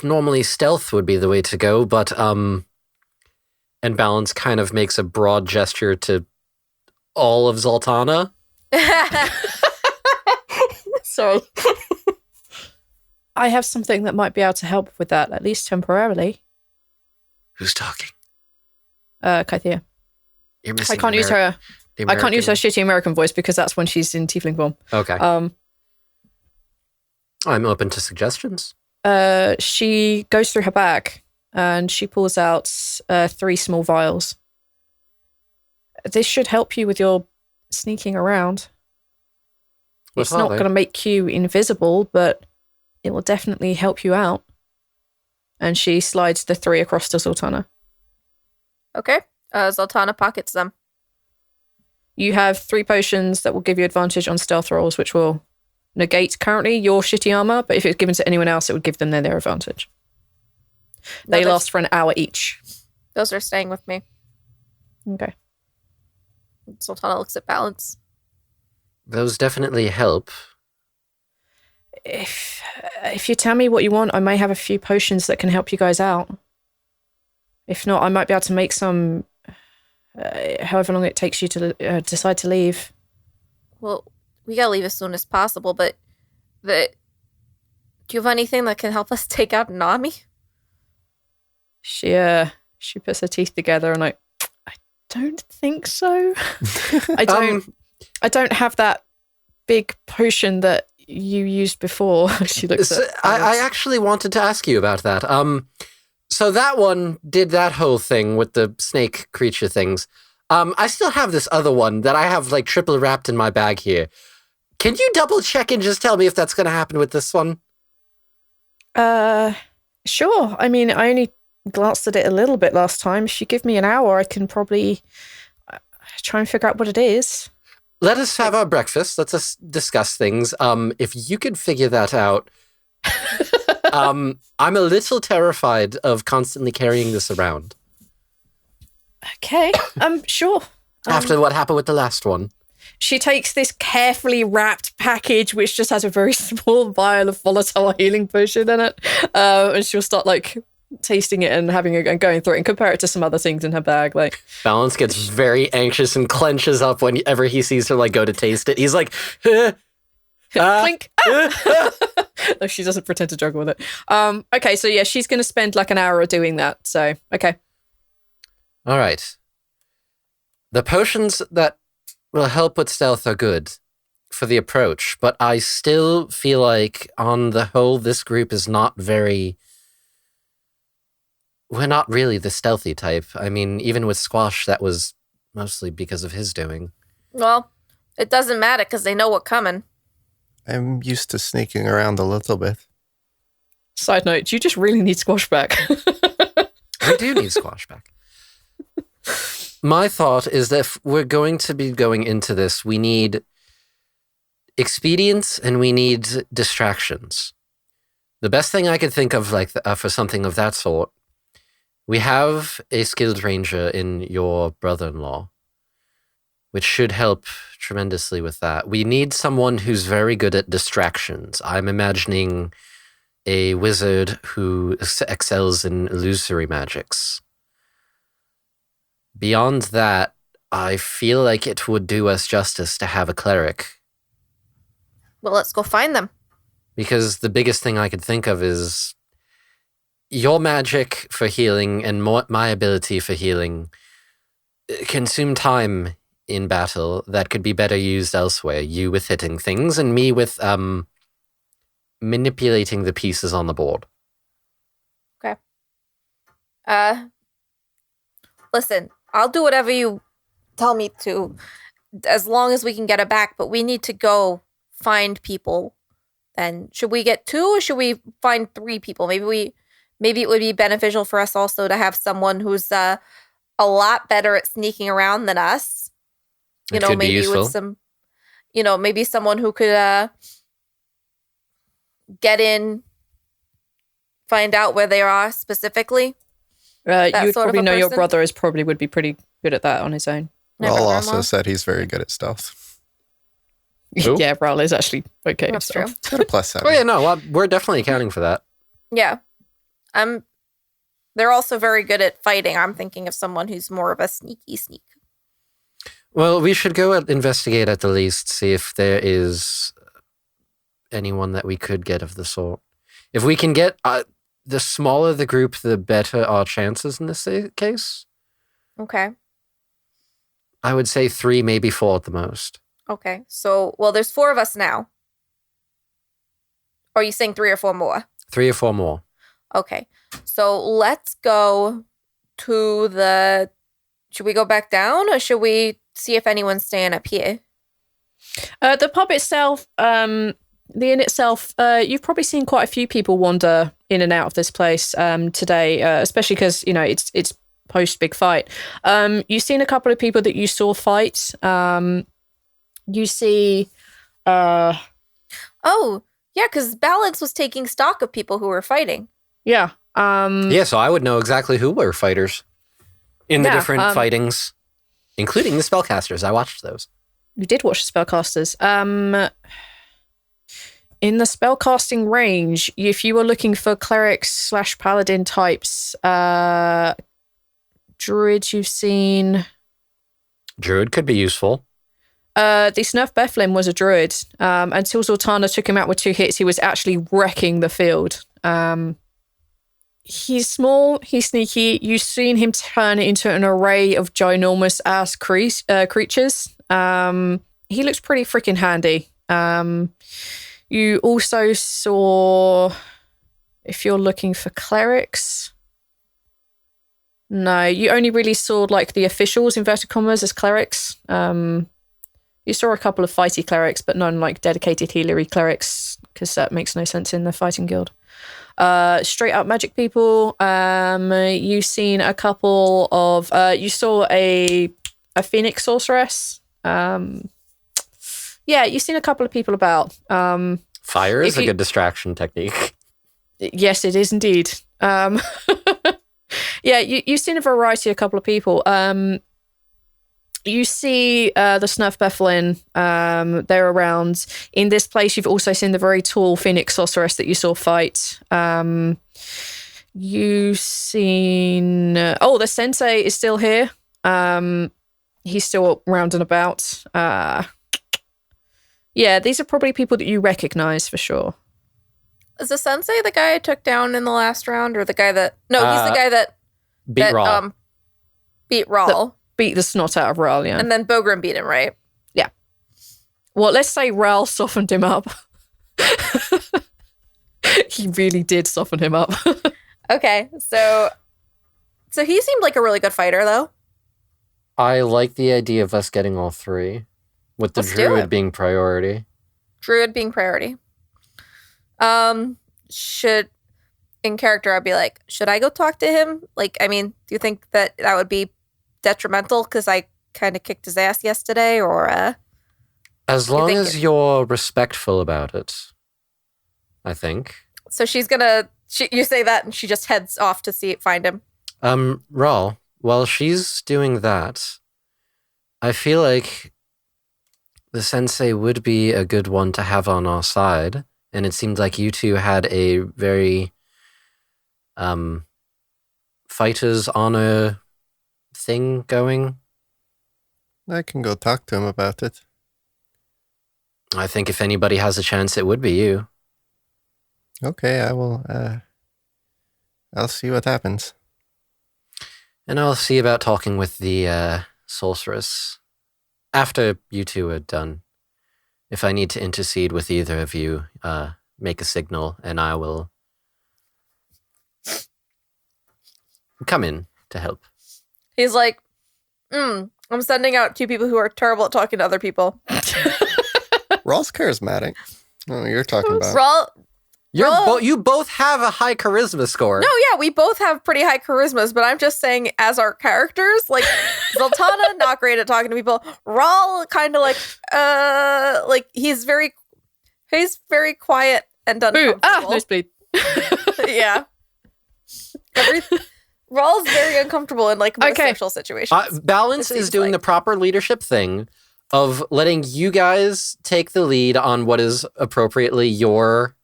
normally stealth would be the way to go, but and Balance kind of makes a broad gesture to all of Zaltanna. Sorry. I have something that might be able to help with that, at least temporarily. Who's talking? Kythea. You're missing I can't use her shitty American voice because that's when she's in tiefling form. Okay. I'm open to suggestions. She goes through her bag and she pulls out 3 small vials. This should help you with your sneaking around. It's not going to make you invisible, but it will definitely help you out. And she slides the 3 across to Zaltanna. Okay. Zaltanna pockets them. You have 3 potions that will give you advantage on stealth rolls, which will negate currently your shitty armor, but if it's given to anyone else, it would give them their advantage. They last for an hour each. Those are staying with me. Okay. Zaltanna looks at Balance. Those definitely help. If you tell me what you want, I may have a few potions that can help you guys out. If not, I might be able to make some, however long it takes you to decide to leave. Well, we gotta leave as soon as possible, but do you have anything that can help us take out Nami? She puts her teeth together and I don't think so. I don't have that big potion that you used before. She looks at I actually wanted to ask you about that. So that one did that whole thing with the snake creature things. I still have this other one that I have like triple wrapped in my bag here. Can you double check and just tell me if that's going to happen with this one? Sure. I mean, I only glanced at it a little bit last time. If you give me an hour, I can probably try and figure out what it is. Let us have our breakfast. Let's just discuss things. If you could figure that out. I'm a little terrified of constantly carrying this around. Okay, sure. After what happened with the last one. She takes this carefully wrapped package, which just has a very small vial of volatile healing potion in it. And she'll start like tasting it and having it and going through it and compare it to some other things in her bag. Like Balance gets very anxious and clenches up whenever he sees her like go to taste it. He's like, Clink. No, she doesn't pretend to juggle with it. Okay, so yeah, she's going to spend like an hour doing that. So, okay. All right. The potions that will help with stealth are good for the approach, but I still feel like on the whole, this group is not very... We're not really the stealthy type. I mean, even with Squash, that was mostly because of his doing. Well, it doesn't matter because they know what's coming. I'm used to sneaking around a little bit. Side note, you just really need Squash back. We do need Squash back. My thought is that if we're going to be going into this, we need expedience and we need distractions. The best thing I could think of for something of that sort, we have a skilled ranger in your brother-in-law, which should help tremendously with that. We need someone who's very good at distractions. I'm imagining a wizard who excels in illusory magics. Beyond that, I feel like it would do us justice to have a cleric. Well, let's go find them. Because the biggest thing I could think of is your magic for healing and my ability for healing consume time in battle that could be better used elsewhere. You with hitting things and me with manipulating the pieces on the board. Okay. Listen, I'll do whatever you tell me to, as long as we can get it back, but we need to go find people. Then should we get 2 or should we find 3 people? Maybe it would be beneficial for us also to have someone who's a lot better at sneaking around than us. You know, maybe with some, maybe someone who could get in, find out where they are specifically. You would probably know your brother would be pretty good at that on his own. Rhal also said he's very good at stealth. Yeah, Rhal is actually okay. That's true. Got a plus 7. Oh yeah, no, we're definitely accounting for that. Yeah. They're also very good at fighting. I'm thinking of someone who's more of a sneaky sneak. Well, we should go investigate at the least, see if there is anyone that we could get of the sort. If we can get the smaller the group, the better our chances in this case. Okay. I would say 3, maybe 4 at the most. Okay. So, well, there's 4 of us now. Or are you saying 3 or 4 more? 3 or 4 more. Okay. So let's go to should we go back down or should we see if anyone's staying up here? The pub itself, the inn itself, you've probably seen quite a few people wander in and out of this place today, especially because, it's post big fight. You've seen a couple of people that you saw fight. You see... Oh, yeah, because Balance was taking stock of people who were fighting. Yeah. Yeah, so I would know exactly who were fighters in the different fightings, including the spellcasters. I watched those. You did watch the spellcasters. In the spellcasting range, if you were looking for clerics / paladin types, druids you've seen. Druid could be useful. The Snurf Bethlem was a druid. Until Zaltanna took him out with 2 hits, he was actually wrecking the field. He's small, he's sneaky. You've seen him turn into an array of ginormous ass creatures. He looks pretty freaking handy. You also saw, if you're looking for clerics, no, you only really saw like the officials, inverted commas, as clerics. You saw a couple of fighty clerics, but none like dedicated healery clerics, because that makes no sense in the fighting guild. Straight up magic people. You've seen a couple of. You saw a phoenix sorceress. Yeah, you've seen a couple of people about. Fire is a good distraction technique. Yes, it is indeed. Yeah, you've seen a couple of people. You see the Snurf Bethlem, they're around. In this place, you've also seen the very tall Phoenix Sorceress that you saw fight. You've seen... the Sensei is still here. He's still round and about. Yeah, these are probably people that you recognize for sure. Is the sensei the guy I took down in the last round, or the guy that? No, he's the guy that Beat Rhal. Beat Rhal. Beat the snot out of Rhal, yeah. And then Bogrim beat him, right? Yeah. Well, let's say Rhal softened him up. He really did soften him up. Okay, so he seemed like a really good fighter, though. I like the idea of us getting all three, with the Let's do druid it. being priority. Druid being priority. Should in character I'd be like, should I go talk to him? Like, I mean, do you think that would be detrimental because I kind of kicked his ass yesterday, or As long think as you're respectful about it, I think. So she's gonna. You say that, and she just heads off to find him. Rhal, while she's doing that, I feel like the sensei would be a good one to have on our side, and it seemed like you two had a very fighter's honor thing going. I can go talk to him about it. I think if anybody has a chance, it would be you. Okay, I will. I'll see what happens. And I'll see about talking with the sorceress after you two are done. If I need to intercede with either of you, make a signal, and I will come in to help. He's like, I'm sending out 2 people who are terrible at talking to other people. Rhal's charismatic. Oh, you're talking about. Rhal. You both have a high charisma score. No, yeah, we both have pretty high charismas, but I'm just saying as our characters, like Zaltanna, not great at talking to people. Rhal kind of like he's very quiet and uncomfortable. Nosebleed. Yeah. Rhal's very uncomfortable in like most social situations. Balance is doing the proper leadership thing of letting you guys take the lead on what is appropriately your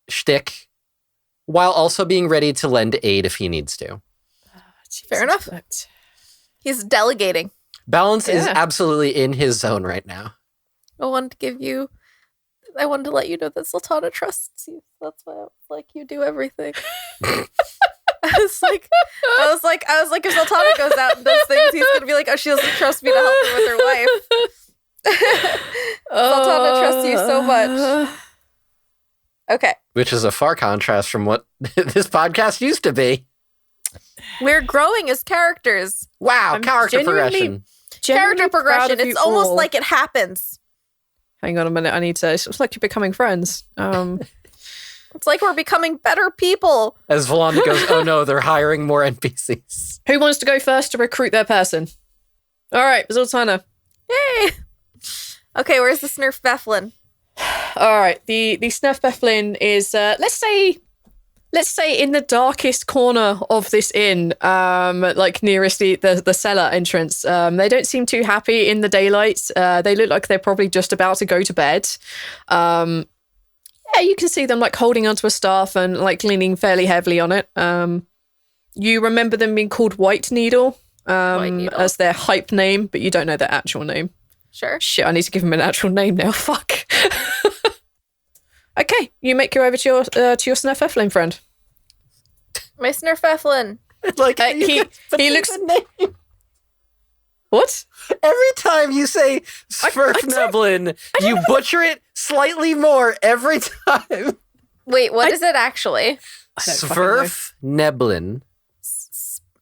shtick, while also being ready to lend aid if he needs to. Fair enough. He's delegating. Balance is absolutely in his zone right now. I wanted to let you know that Zaltanna trusts you. That's why I was like, you do everything. I was like, if Zaltanna goes out and does things, he's gonna be like, oh, she doesn't trust me to help her with her wife. Zaltanna trusts you so much. Okay. Which is a far contrast from what this podcast used to be. We're growing as characters. Wow, character progression. Character progression. It's almost like it happens. Hang on a minute. I need to. It's like you're becoming friends. It's like we're becoming better people. As Valanda goes, oh no, they're hiring more NPCs. Who wants to go first to recruit their person? All right, Zaltanna. Yay. Okay, where's the Snurf Beflin? All right, the Snurf Beflin is let's say in the darkest corner of this inn, like nearest the cellar entrance. They don't seem too happy in the daylight. They look like they're probably just about to go to bed. Yeah, you can see them like holding onto a staff and like leaning fairly heavily on it. You remember them being called White Needle, as their hype name, but you don't know their actual name. Sure. Shit, I need to give him an actual name now. Fuck. Okay, you make your way over to your Snurf Beflin friend. My Snurf Beflin. Like he looks. What? Every time you say Sverfneblin, you butcher it slightly more every time. Wait, what is it actually? Sverfneblin.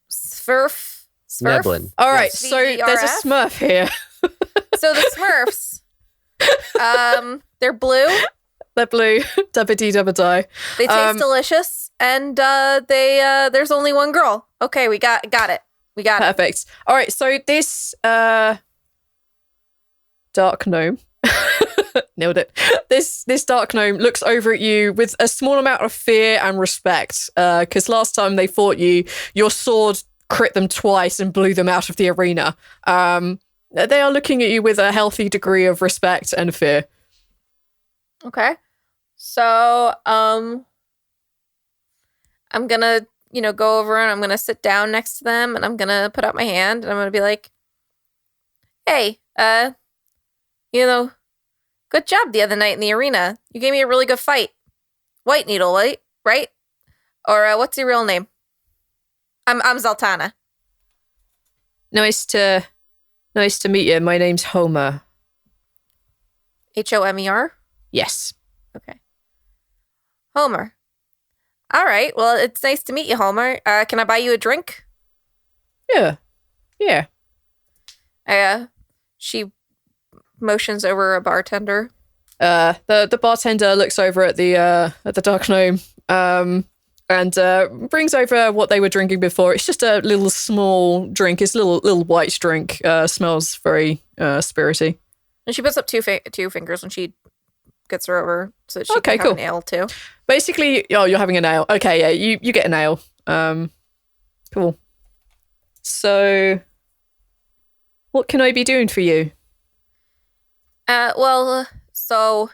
Sverf. Neblin. All right, so there's a Smurf here. So the Smurfs, they're blue. They're blue. Dubba dee dubba die. They taste delicious, and there's only one girl. Okay, we got it. We got it. Perfect. All right, so this dark gnome, nailed it. This dark gnome looks over at you with a small amount of fear and respect, because last time they fought you, your sword crit them twice and blew them out of the arena. They are looking at you with a healthy degree of respect and fear. Okay. So, I'm gonna, go over and I'm gonna sit down next to them and I'm gonna put out my hand and I'm gonna be like, hey, You know, good job the other night in the arena. You gave me a really good fight. White Needle, right? Or what's your real name? I'm Zaltanna. Nice to meet you. My name's Homer. Homer? Yes. Okay. Homer. All right. Well, it's nice to meet you, Homer. Can I buy you a drink? Yeah. She motions over a bartender. The bartender looks over at the Dark Gnome, and brings over what they were drinking before. It's just a little small drink. It's a little white drink. Smells very spirity. And she puts up two fingers when she gets her over so that she can have cool. an ale too. Basically, you're having an ale. Okay, yeah, you get an ale. Cool. So, what can I be doing for you? So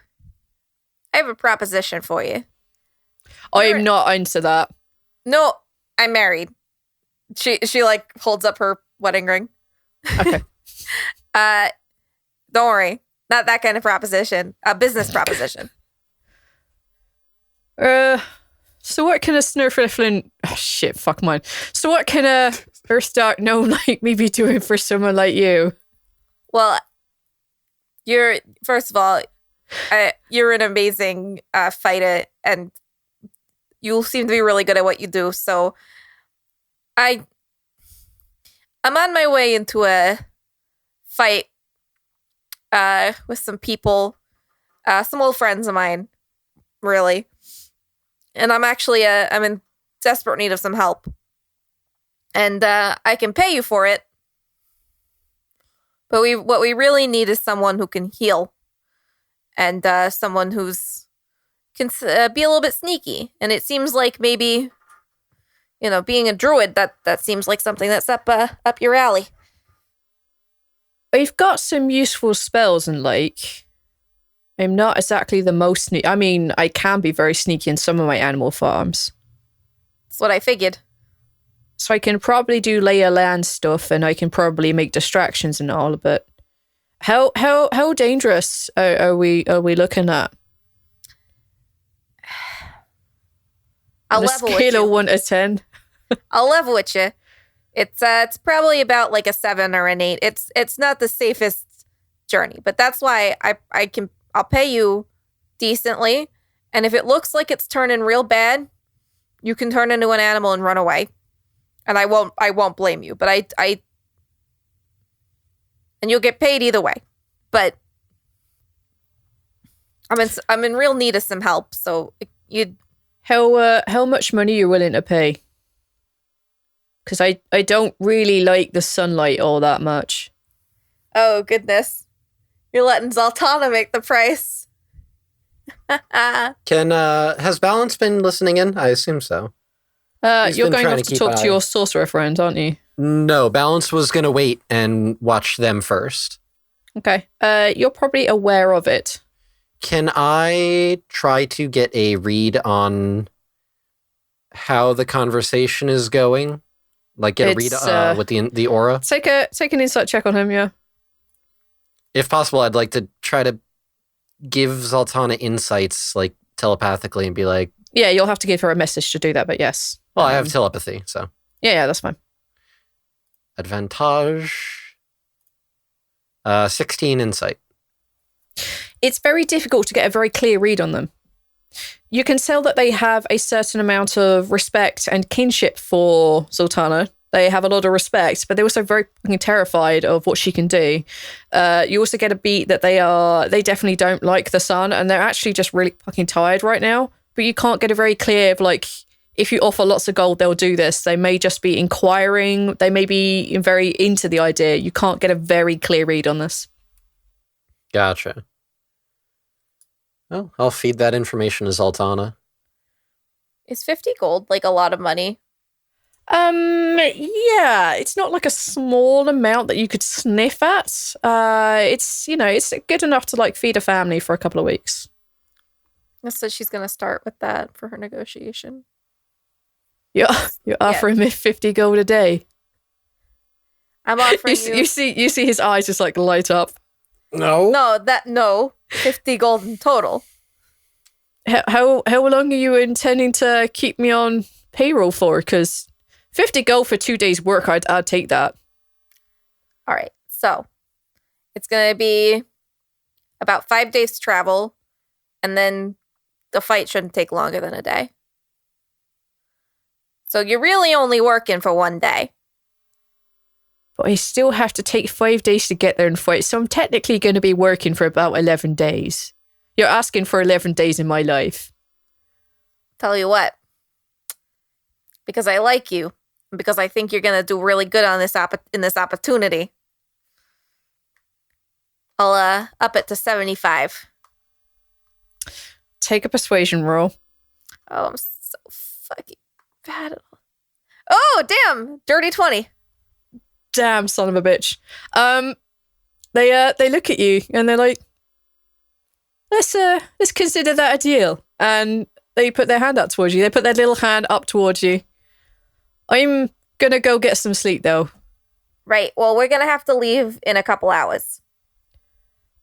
I have a proposition for you. I'm not into that. No, I'm married. She like holds up her wedding ring. Okay. Don't worry. Not that kind of proposition. A business proposition. So what can a Snurfliflin... Oh, shit, fuck mine. So what can a Earth Dark Gnome like me be doing for someone like you? Well, first of all, you're an amazing fighter, and you seem to be really good at what you do. So I'm on my way into a fight with some people, some old friends of mine, really. And I'm actually I'm in desperate need of some help. And I can pay you for it. But what we really need is someone who can heal. And someone who's can be a little bit sneaky. And it seems like maybe, being a druid, that seems like something that's up your alley. I've got some useful spells and I'm not exactly the most sneaky. I mean, I can be very sneaky in some of my animal farms. That's what I figured. So I can probably do lay of land stuff, and I can probably make distractions and all. But how dangerous are we looking at? I'll On a level with scale you. of 1 to 10. I'll level with you. It's probably about like a 7 or an 8. It's not the safest journey, but that's why I'll pay you decently. And if it looks like it's turning real bad, you can turn into an animal and run away. And I won't blame you, but and you'll get paid either way. But I'm in real need of some help. So how much money are you willing to pay? Because I don't really like the sunlight all that much. Oh goodness, you're letting Zaltanna make the price. Has Balance been listening in? I assume so. You're going to have to talk to your sorcerer friend, aren't you? No, Balance was going to wait and watch them first. Okay. You're probably aware of it. Can I try to get a read on how the conversation is going? Like get a read with the aura? Take an insight check on him, yeah. If possible, I'd like to try to give Zaltanna insights like telepathically and be like... Yeah, you'll have to give her a message to do that, but yes. Well, I have telepathy, so... Yeah, that's fine. Advantage... 16 insight. It's very difficult to get a very clear read on them. You can tell that they have a certain amount of respect and kinship for Zaltanna. They have a lot of respect, but they're also very fucking terrified of what she can do. You also get a beat that they definitely don't like the sun, and they're actually just really fucking tired right now. But you can't get a very clear of if you offer lots of gold, they'll do this. They may just be inquiring. They may be very into the idea. You can't get a very clear read on this. Gotcha. Well, I'll feed that information to Zaltanna. Is 50 gold like a lot of money? Yeah, it's not like a small amount that you could sniff at. It's good enough to feed a family for a couple of weeks. So she's going to start with that for her negotiation. You're offering me 50 gold a day. I'm offering you see his eyes just light up. No. No, 50 gold in total. How long are you intending to keep me on payroll for? Because 50 gold for 2 days' work, I'd take that. All right, so it's going to be about 5 days travel, and then the fight shouldn't take longer than a day. So you're really only working for 1 day. But I still have to take 5 days to get there and fight, so I'm technically going to be working for about 11 days. You're asking for 11 days in my life. Tell you what, because I like you, and because I think you're going to do really good on this in this opportunity, I'll up it to 75. Take a persuasion roll. Oh, I'm so fucking bad at all. Oh, damn! Dirty 20. Damn son of a bitch. They look at you and they're like, let's consider that a deal. And they put their hand out towards you. They put their little hand up towards you. I'm gonna go get some sleep though. Right. Well, we're gonna have to leave in a couple hours.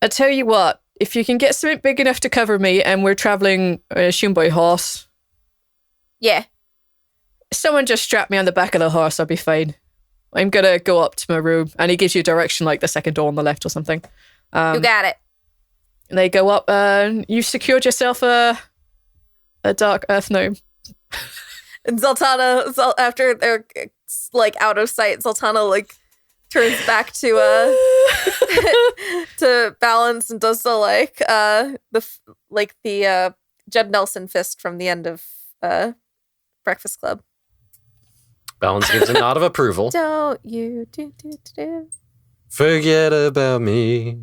I tell you what, if you can get something big enough to cover me, and we're traveling, I assume, by horse. Yeah. Someone just strap me on the back of the horse, I'll be fine. I'm gonna go up to my room, and he gives you direction, like the second door on the left or something. You got it. And they go up, and you've secured yourself a dark earth gnome. And Zaltanna, after they're like out of sight, Zaltanna like turns back to to Balance and does the Jed Nelson fist from the end of Breakfast Club. Balance gives a nod of approval. Don't you do. Forget about me.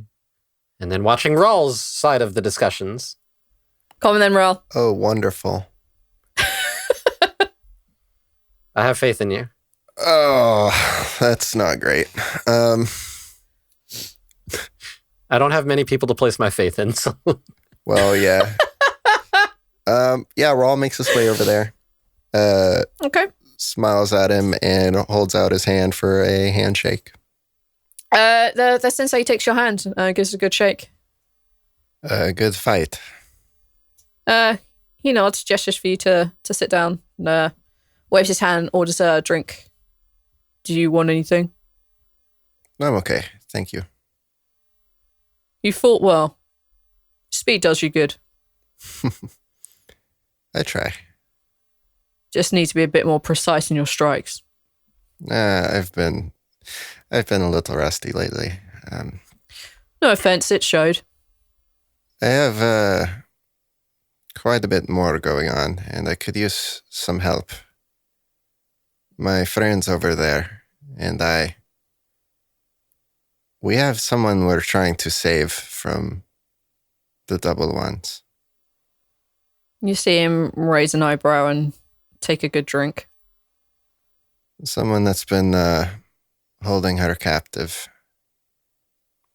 And then watching Rhal's side of the discussions. Come on then, Rhal. Oh, wonderful. I have faith in you. Oh, that's not great. I don't have many people to place my faith in, so... Well, yeah. Rhal makes his way over there. Okay. Smiles at him and holds out his hand for a handshake. The sensei takes your hand, gives it a good shake. Good fight. He nods, gestures for you to sit down, waves his hand, orders a drink. Do you want anything? I'm okay, thank you. You fought well. Speed does you good. I try. Just need to be a bit more precise in your strikes. I've been a little rusty lately. No offense, it showed. I have quite a bit more going on, and I could use some help. My friends over there and we have someone we're trying to save from the double ones. You see him raise an eyebrow and take a good drink. Someone that's been holding her captive.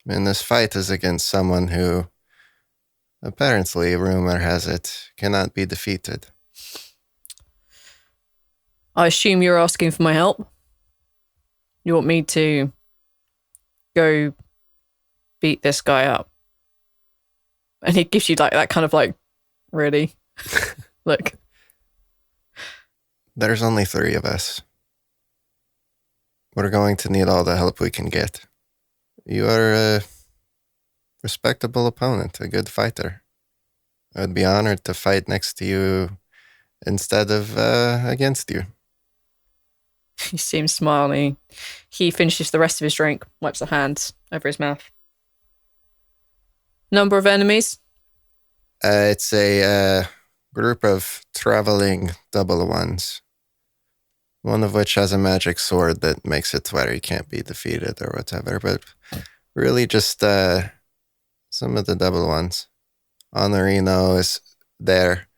And this fight is against someone who, apparently, rumor has it, cannot be defeated. I assume you're asking for my help? You want me to go beat this guy up? And he gives you that kind of really? Look. There's only 3 of us. We're going to need all the help we can get. You are a respectable opponent, a good fighter. I would be honored to fight next to you instead of against you. He seems smiling. He finishes the rest of his drink, wipes the hands over his mouth. Number of enemies? It's a group of traveling double ones. One of which has a magic sword that makes it to where he can't be defeated or whatever. But really just some of the double ones. Honorino is there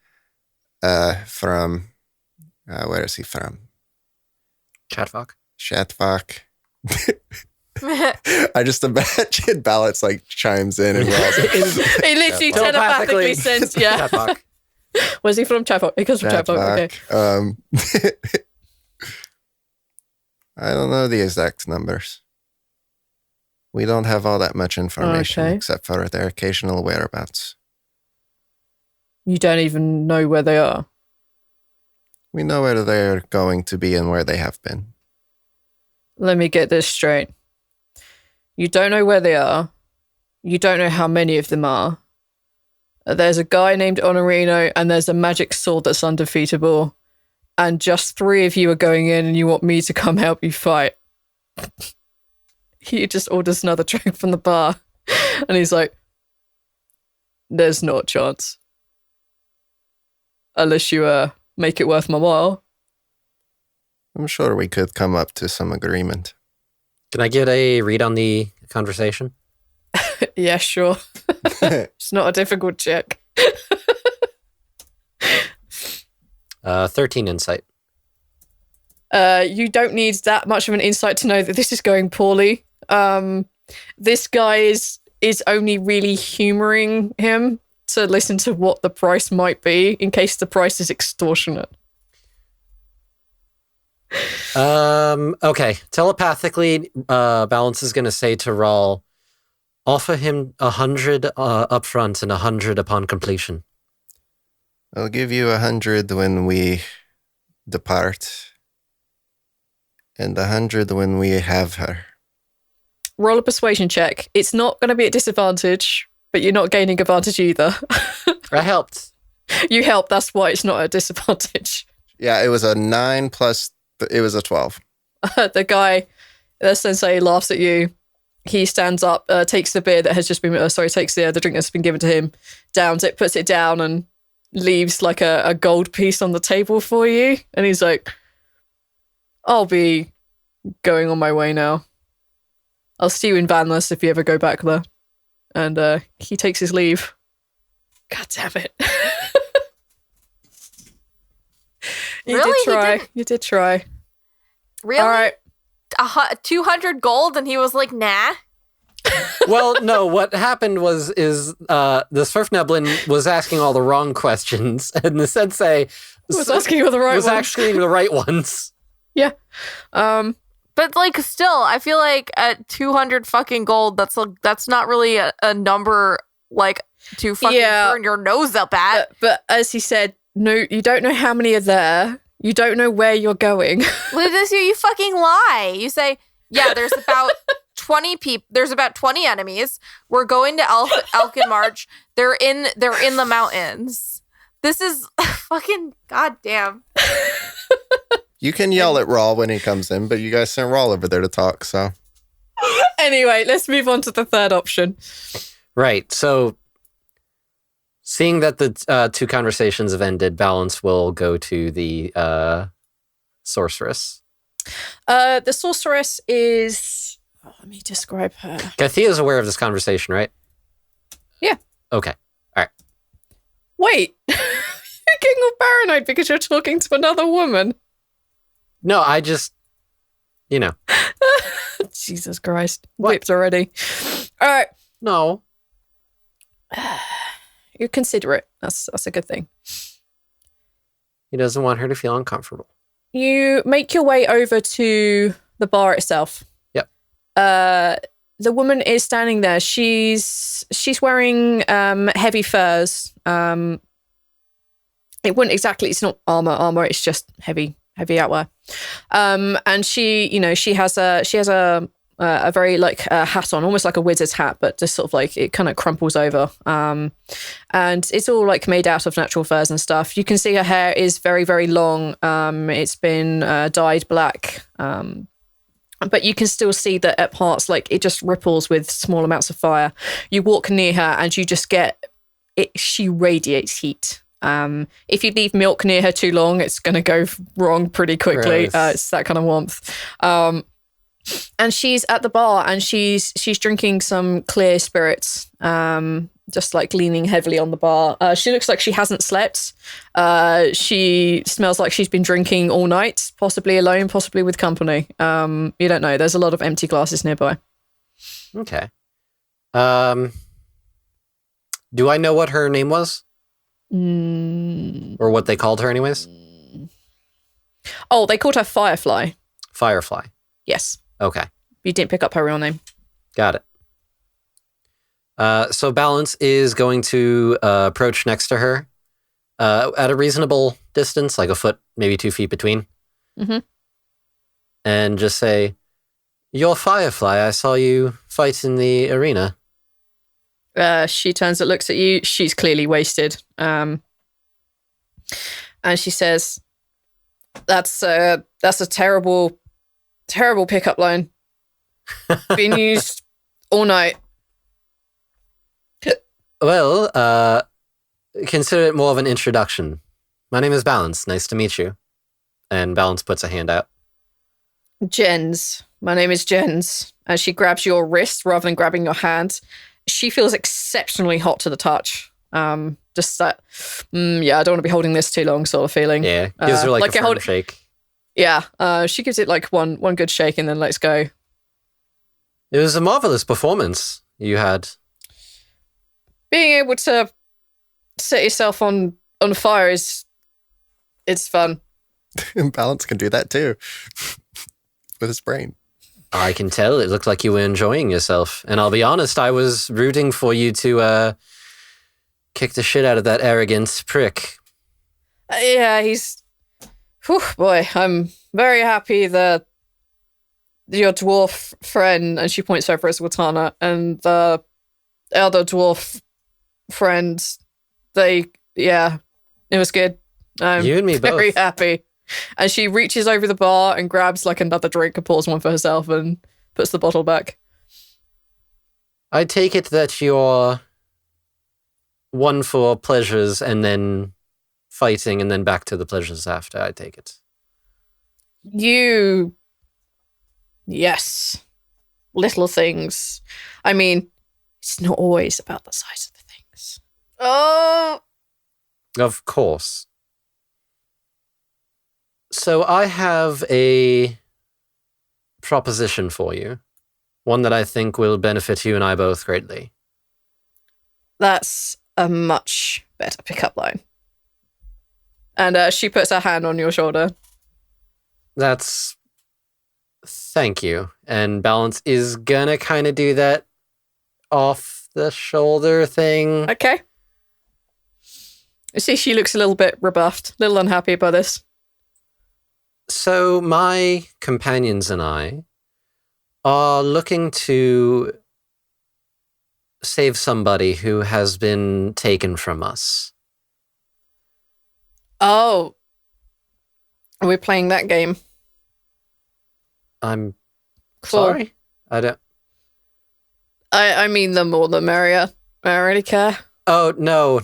from... where is he from? Chatfuck? Shatvok. I just imagine Balance chimes in and Rhal's He literally telepathically sends, yeah. Chatfuck. Where's he from? Chatfuck. He comes from Chatfuck. Okay. I don't know the exact numbers. We don't have all that much information Okay. except for their occasional whereabouts. You don't even know where they are. We know where they're going to be and where they have been. Let me get this straight. You don't know where they are. You don't know how many of them are. There's a guy named Honorino, and there's a magic sword that's undefeatable. And just 3 of you are going in, and you want me to come help you fight. He just orders another drink from the bar. And he's like, there's not a chance. Unless you make it worth my while. I'm sure we could come up to some agreement. Can I get a read on the conversation? Yeah, sure. It's not a difficult check. 13 insight. You don't need that much of an insight to know that this is going poorly. This guy is only really humoring him to listen to what the price might be in case the price is extortionate. Okay. Telepathically, Balance is going to say to Rhal, offer him 100 up front and 100 upon completion. I'll give you 100 when we depart, and 100 when we have her. Roll a persuasion check. It's not going to be at disadvantage, but you're not gaining advantage either. I helped. You help, that's why it's not a disadvantage. Yeah, it was a 9 plus, it was a 12. The guy, the sensei, laughs at you. He stands up, takes the beer that has just been, takes the drink that's been given to him, downs it, puts it down, and leaves like a gold piece on the table for you. And he's like, I'll be going on my way now. I'll see you in Vanless if you ever go back there. And he takes his leave. God damn it. Really? You did try. Really? All right. 200 gold, and he was like, nah. Well, no, what happened is the Swerfneblin was asking all the wrong questions, and the sensei Was asking all the right was ones. asking the right ones. Yeah. But like, still, I feel like at 200 fucking gold, that's not really a number like to fucking turn your nose up at. But as he said, no, you don't know how many are there. You don't know where you're going. This, you fucking lie. You say, yeah, there's about 20 people. There's about 20 enemies. We're going to Elkin March. They're in the mountains. This is fucking goddamn. You can yell at Rhal when he comes in, but you guys sent Rhal over there to talk, so. Anyway, let's move on to the third option. Right. So, seeing that the 2 conversations have ended, Balance will go to the sorceress. The sorceress is... Oh, let me describe her. Gathea's aware of this conversation, right? Yeah. Okay. All right. Wait. You're getting all paranoid because you're talking to another woman. No, I just, Jesus Christ. Whipped already. All right. No. You're considerate. That's a good thing. He doesn't want her to feel uncomfortable. You make your way over to the bar itself. Yep. The woman is standing there. She's wearing heavy furs. It wouldn't exactly. It's not armor. It's just heavy outwear. And she has a very like a hat on, almost like a wizard's hat, but just sort of like it kind of crumples over. And it's all like made out of natural furs and stuff. You can see her hair is very, very long. It's been dyed black. But you can still see that at parts, like it just ripples with small amounts of fire. You walk near her and you just get it. She radiates heat. If you leave milk near her too long, it's going to go wrong pretty quickly. It's that kind of warmth. And she's at the bar and she's drinking some clear spirits, just like leaning heavily on the bar. She looks like she hasn't slept. She smells like she's been drinking all night, possibly alone, possibly with company. You don't know. There's a lot of empty glasses nearby. Okay. Do I know what her name was? Or what they called her anyways? Oh, they called her Firefly. Firefly. Yes. Okay. You didn't pick up her real name. Got it. So Balance is going to approach next to her at a reasonable distance, like a foot, maybe 2 feet between. Mm-hmm. And just say, "You're Firefly. I saw you fight in the arena." She turns and looks at you. She's clearly wasted. And she says, that's a terrible, terrible pickup line. Been used all night. Well, consider it more of an introduction. My name is Balance. Nice to meet you. And Balance puts a hand out. Jens. My name is Jens. And she grabs your wrist rather than grabbing your hand. She feels exceptionally hot to the touch. Just that, yeah, I don't want to be holding this too long sort of feeling. Yeah, gives her like a firm shake. Yeah, she gives it like one good shake and then lets go. It was a marvelous performance you had. Being able to set yourself on fire it's fun. Balance can do that too. With his brain. I can tell. It looked like you were enjoying yourself. And I'll be honest, I was rooting for you to kick the shit out of that arrogant prick. Yeah, he's... Whew, boy, I'm very happy that your dwarf friend, and she points over at Zaltanna, and the other dwarf friend, it was good. I'm you and me both. Very happy. And she reaches over the bar and grabs like another drink and pours one for herself and puts the bottle back. I take it that you're one for pleasures and then fighting and then back to the pleasures after, I take it. Yes. Little things. I mean, it's not always about the size of the things. Oh! Of course. So I have a proposition for you. One that I think will benefit you and I both greatly. That's a much better pickup line. And she puts her hand on your shoulder. Thank you. And Balance is gonna kind of do that off the shoulder thing. Okay. You see, she looks a little bit rebuffed, a little unhappy by this. So my companions and I are looking to save somebody who has been taken from us. Oh. Are we playing that game? I'm Cool. sorry. I don't... I mean, the more the merrier. I don't really care. Oh, no.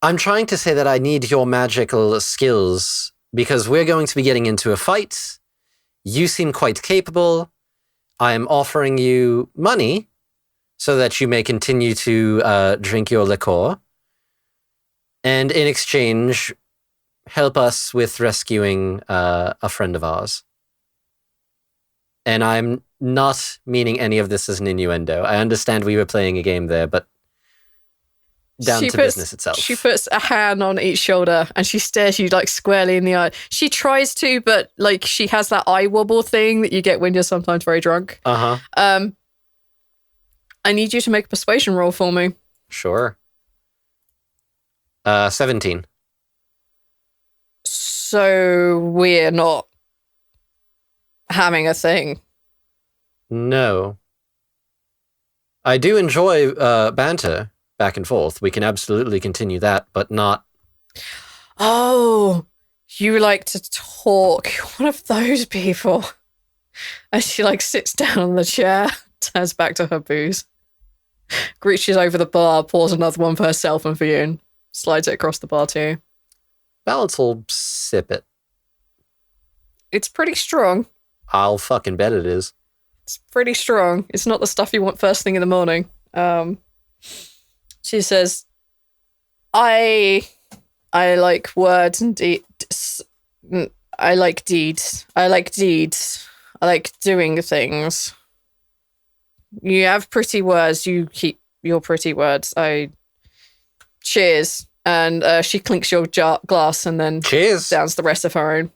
I'm trying to say that I need your magical skills because we're going to be getting into a fight. You seem quite capable. I am offering you money so that you may continue to drink your liqueur. And in exchange, help us with rescuing a friend of ours. And I'm not meaning any of this as an innuendo. I understand we were playing a game there, but down to business itself. She puts a hand on each shoulder and she stares you like squarely in the eye. She tries to, but like she has that eye wobble thing that you get when you're sometimes very drunk. Uh-huh. I need you to make a persuasion roll for me. Sure. 17. So we're not having a thing. No. I do enjoy banter back and forth. We can absolutely continue that, but not... Oh, you like to talk. One of those people. And she like sits down on the chair, turns back to her booze, reaches over the bar, pours another one for herself and for you, and slides it across the bar too. Balance will sip it. It's pretty strong. I'll fucking bet it is. It's pretty strong. It's not the stuff you want first thing in the morning. She says, I like words and deeds. I like deeds. I like deeds. I like doing things. You have pretty words. You keep your pretty words. Cheers. And she clinks your glass and then Cheers. downs the rest of her own.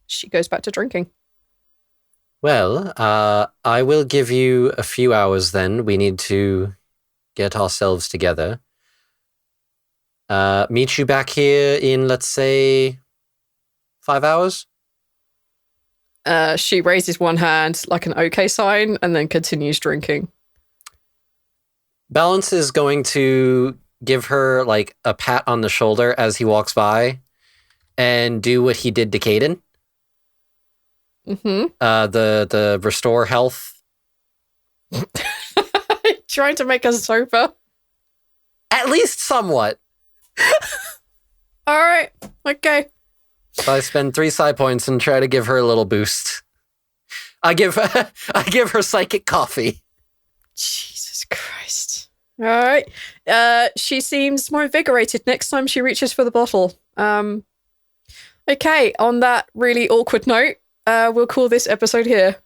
She goes back to drinking. Well, I will give you a few hours then. We need to get ourselves together. Meet you back here in, let's say, 5 hours? She raises one hand like an okay sign and then continues drinking. Balance is going to give her like a pat on the shoulder as he walks by and do what he did to Caden. Mm-hmm. The restore health. Trying to make us sober. At least somewhat. All right. Okay. So I spend 3 psi points and try to give her a little boost. I give her psychic coffee. Jesus Christ. All right. She seems more invigorated next time she reaches for the bottle. Okay, on that really awkward note, we'll call this episode here.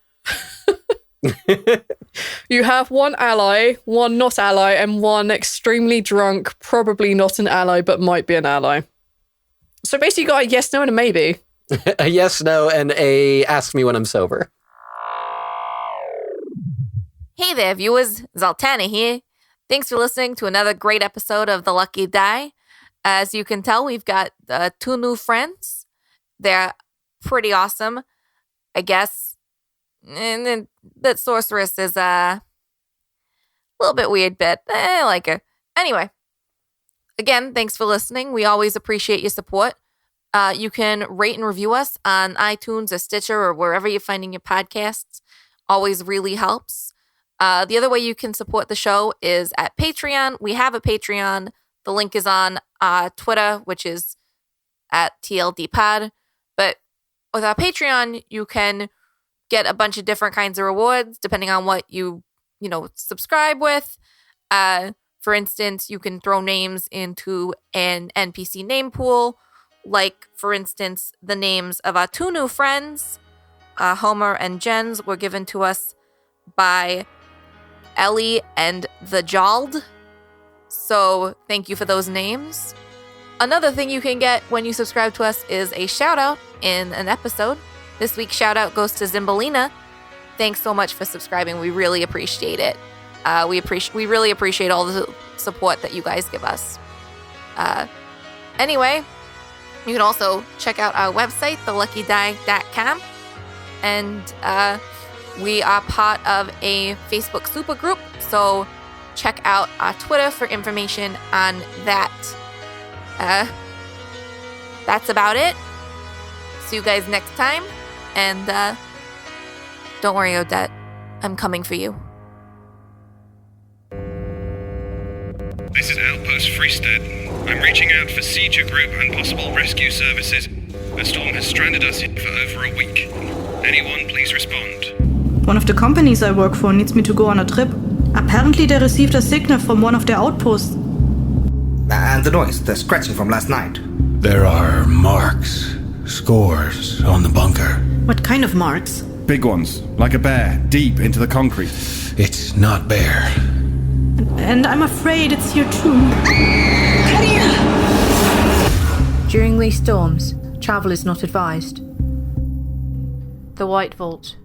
You have one ally, one not ally, and one extremely drunk, probably not an ally, but might be an ally. So basically you got a yes, no, and a maybe. A yes, no, and a ask me when I'm sober. Hey there, viewers. Zaltanna here. Thanks for listening to another great episode of The Lucky Die. As you can tell, we've got 2 new friends. They're pretty awesome, I guess. And then that sorceress is a little bit weird, but I like her. Anyway, again, thanks for listening. We always appreciate your support. You can rate and review us on iTunes or Stitcher or wherever you're finding your podcasts. Always really helps. The other way you can support the show is at Patreon. We have a Patreon. The link is on Twitter, which is at TLDpod. But with our Patreon, you can get a bunch of different kinds of rewards depending on what you subscribe with. For instance, you can throw names into an NPC name pool. Like, for instance, the names of our 2 new friends, Homer and Jens, were given to us by Ellie and the Jald. So thank you for those names. Another thing you can get when you subscribe to us is a shout out in an episode. This week's shout out goes to Zimbalina. Thanks so much for subscribing. We really appreciate it. We really appreciate all the support that you guys give us. Anyway, you can also check out our website, theluckydie.com. And we are part of a Facebook supergroup, so check out our Twitter for information on that. That's about it. See you guys next time. And don't worry, Odette. I'm coming for you. This is Outpost Freestead. I'm reaching out for Seizure Group and possible rescue services. A storm has stranded us here for over a week. Anyone, please respond. One of the companies I work for needs me to go on a trip. Apparently they received a signal from one of their outposts. And the noise, the scratching from last night. There are marks, scores on the bunker. What kind of marks? Big ones, like a bear, deep into the concrete. It's not bare. And I'm afraid it's here too. During these storms, travel is not advised. The White Vault.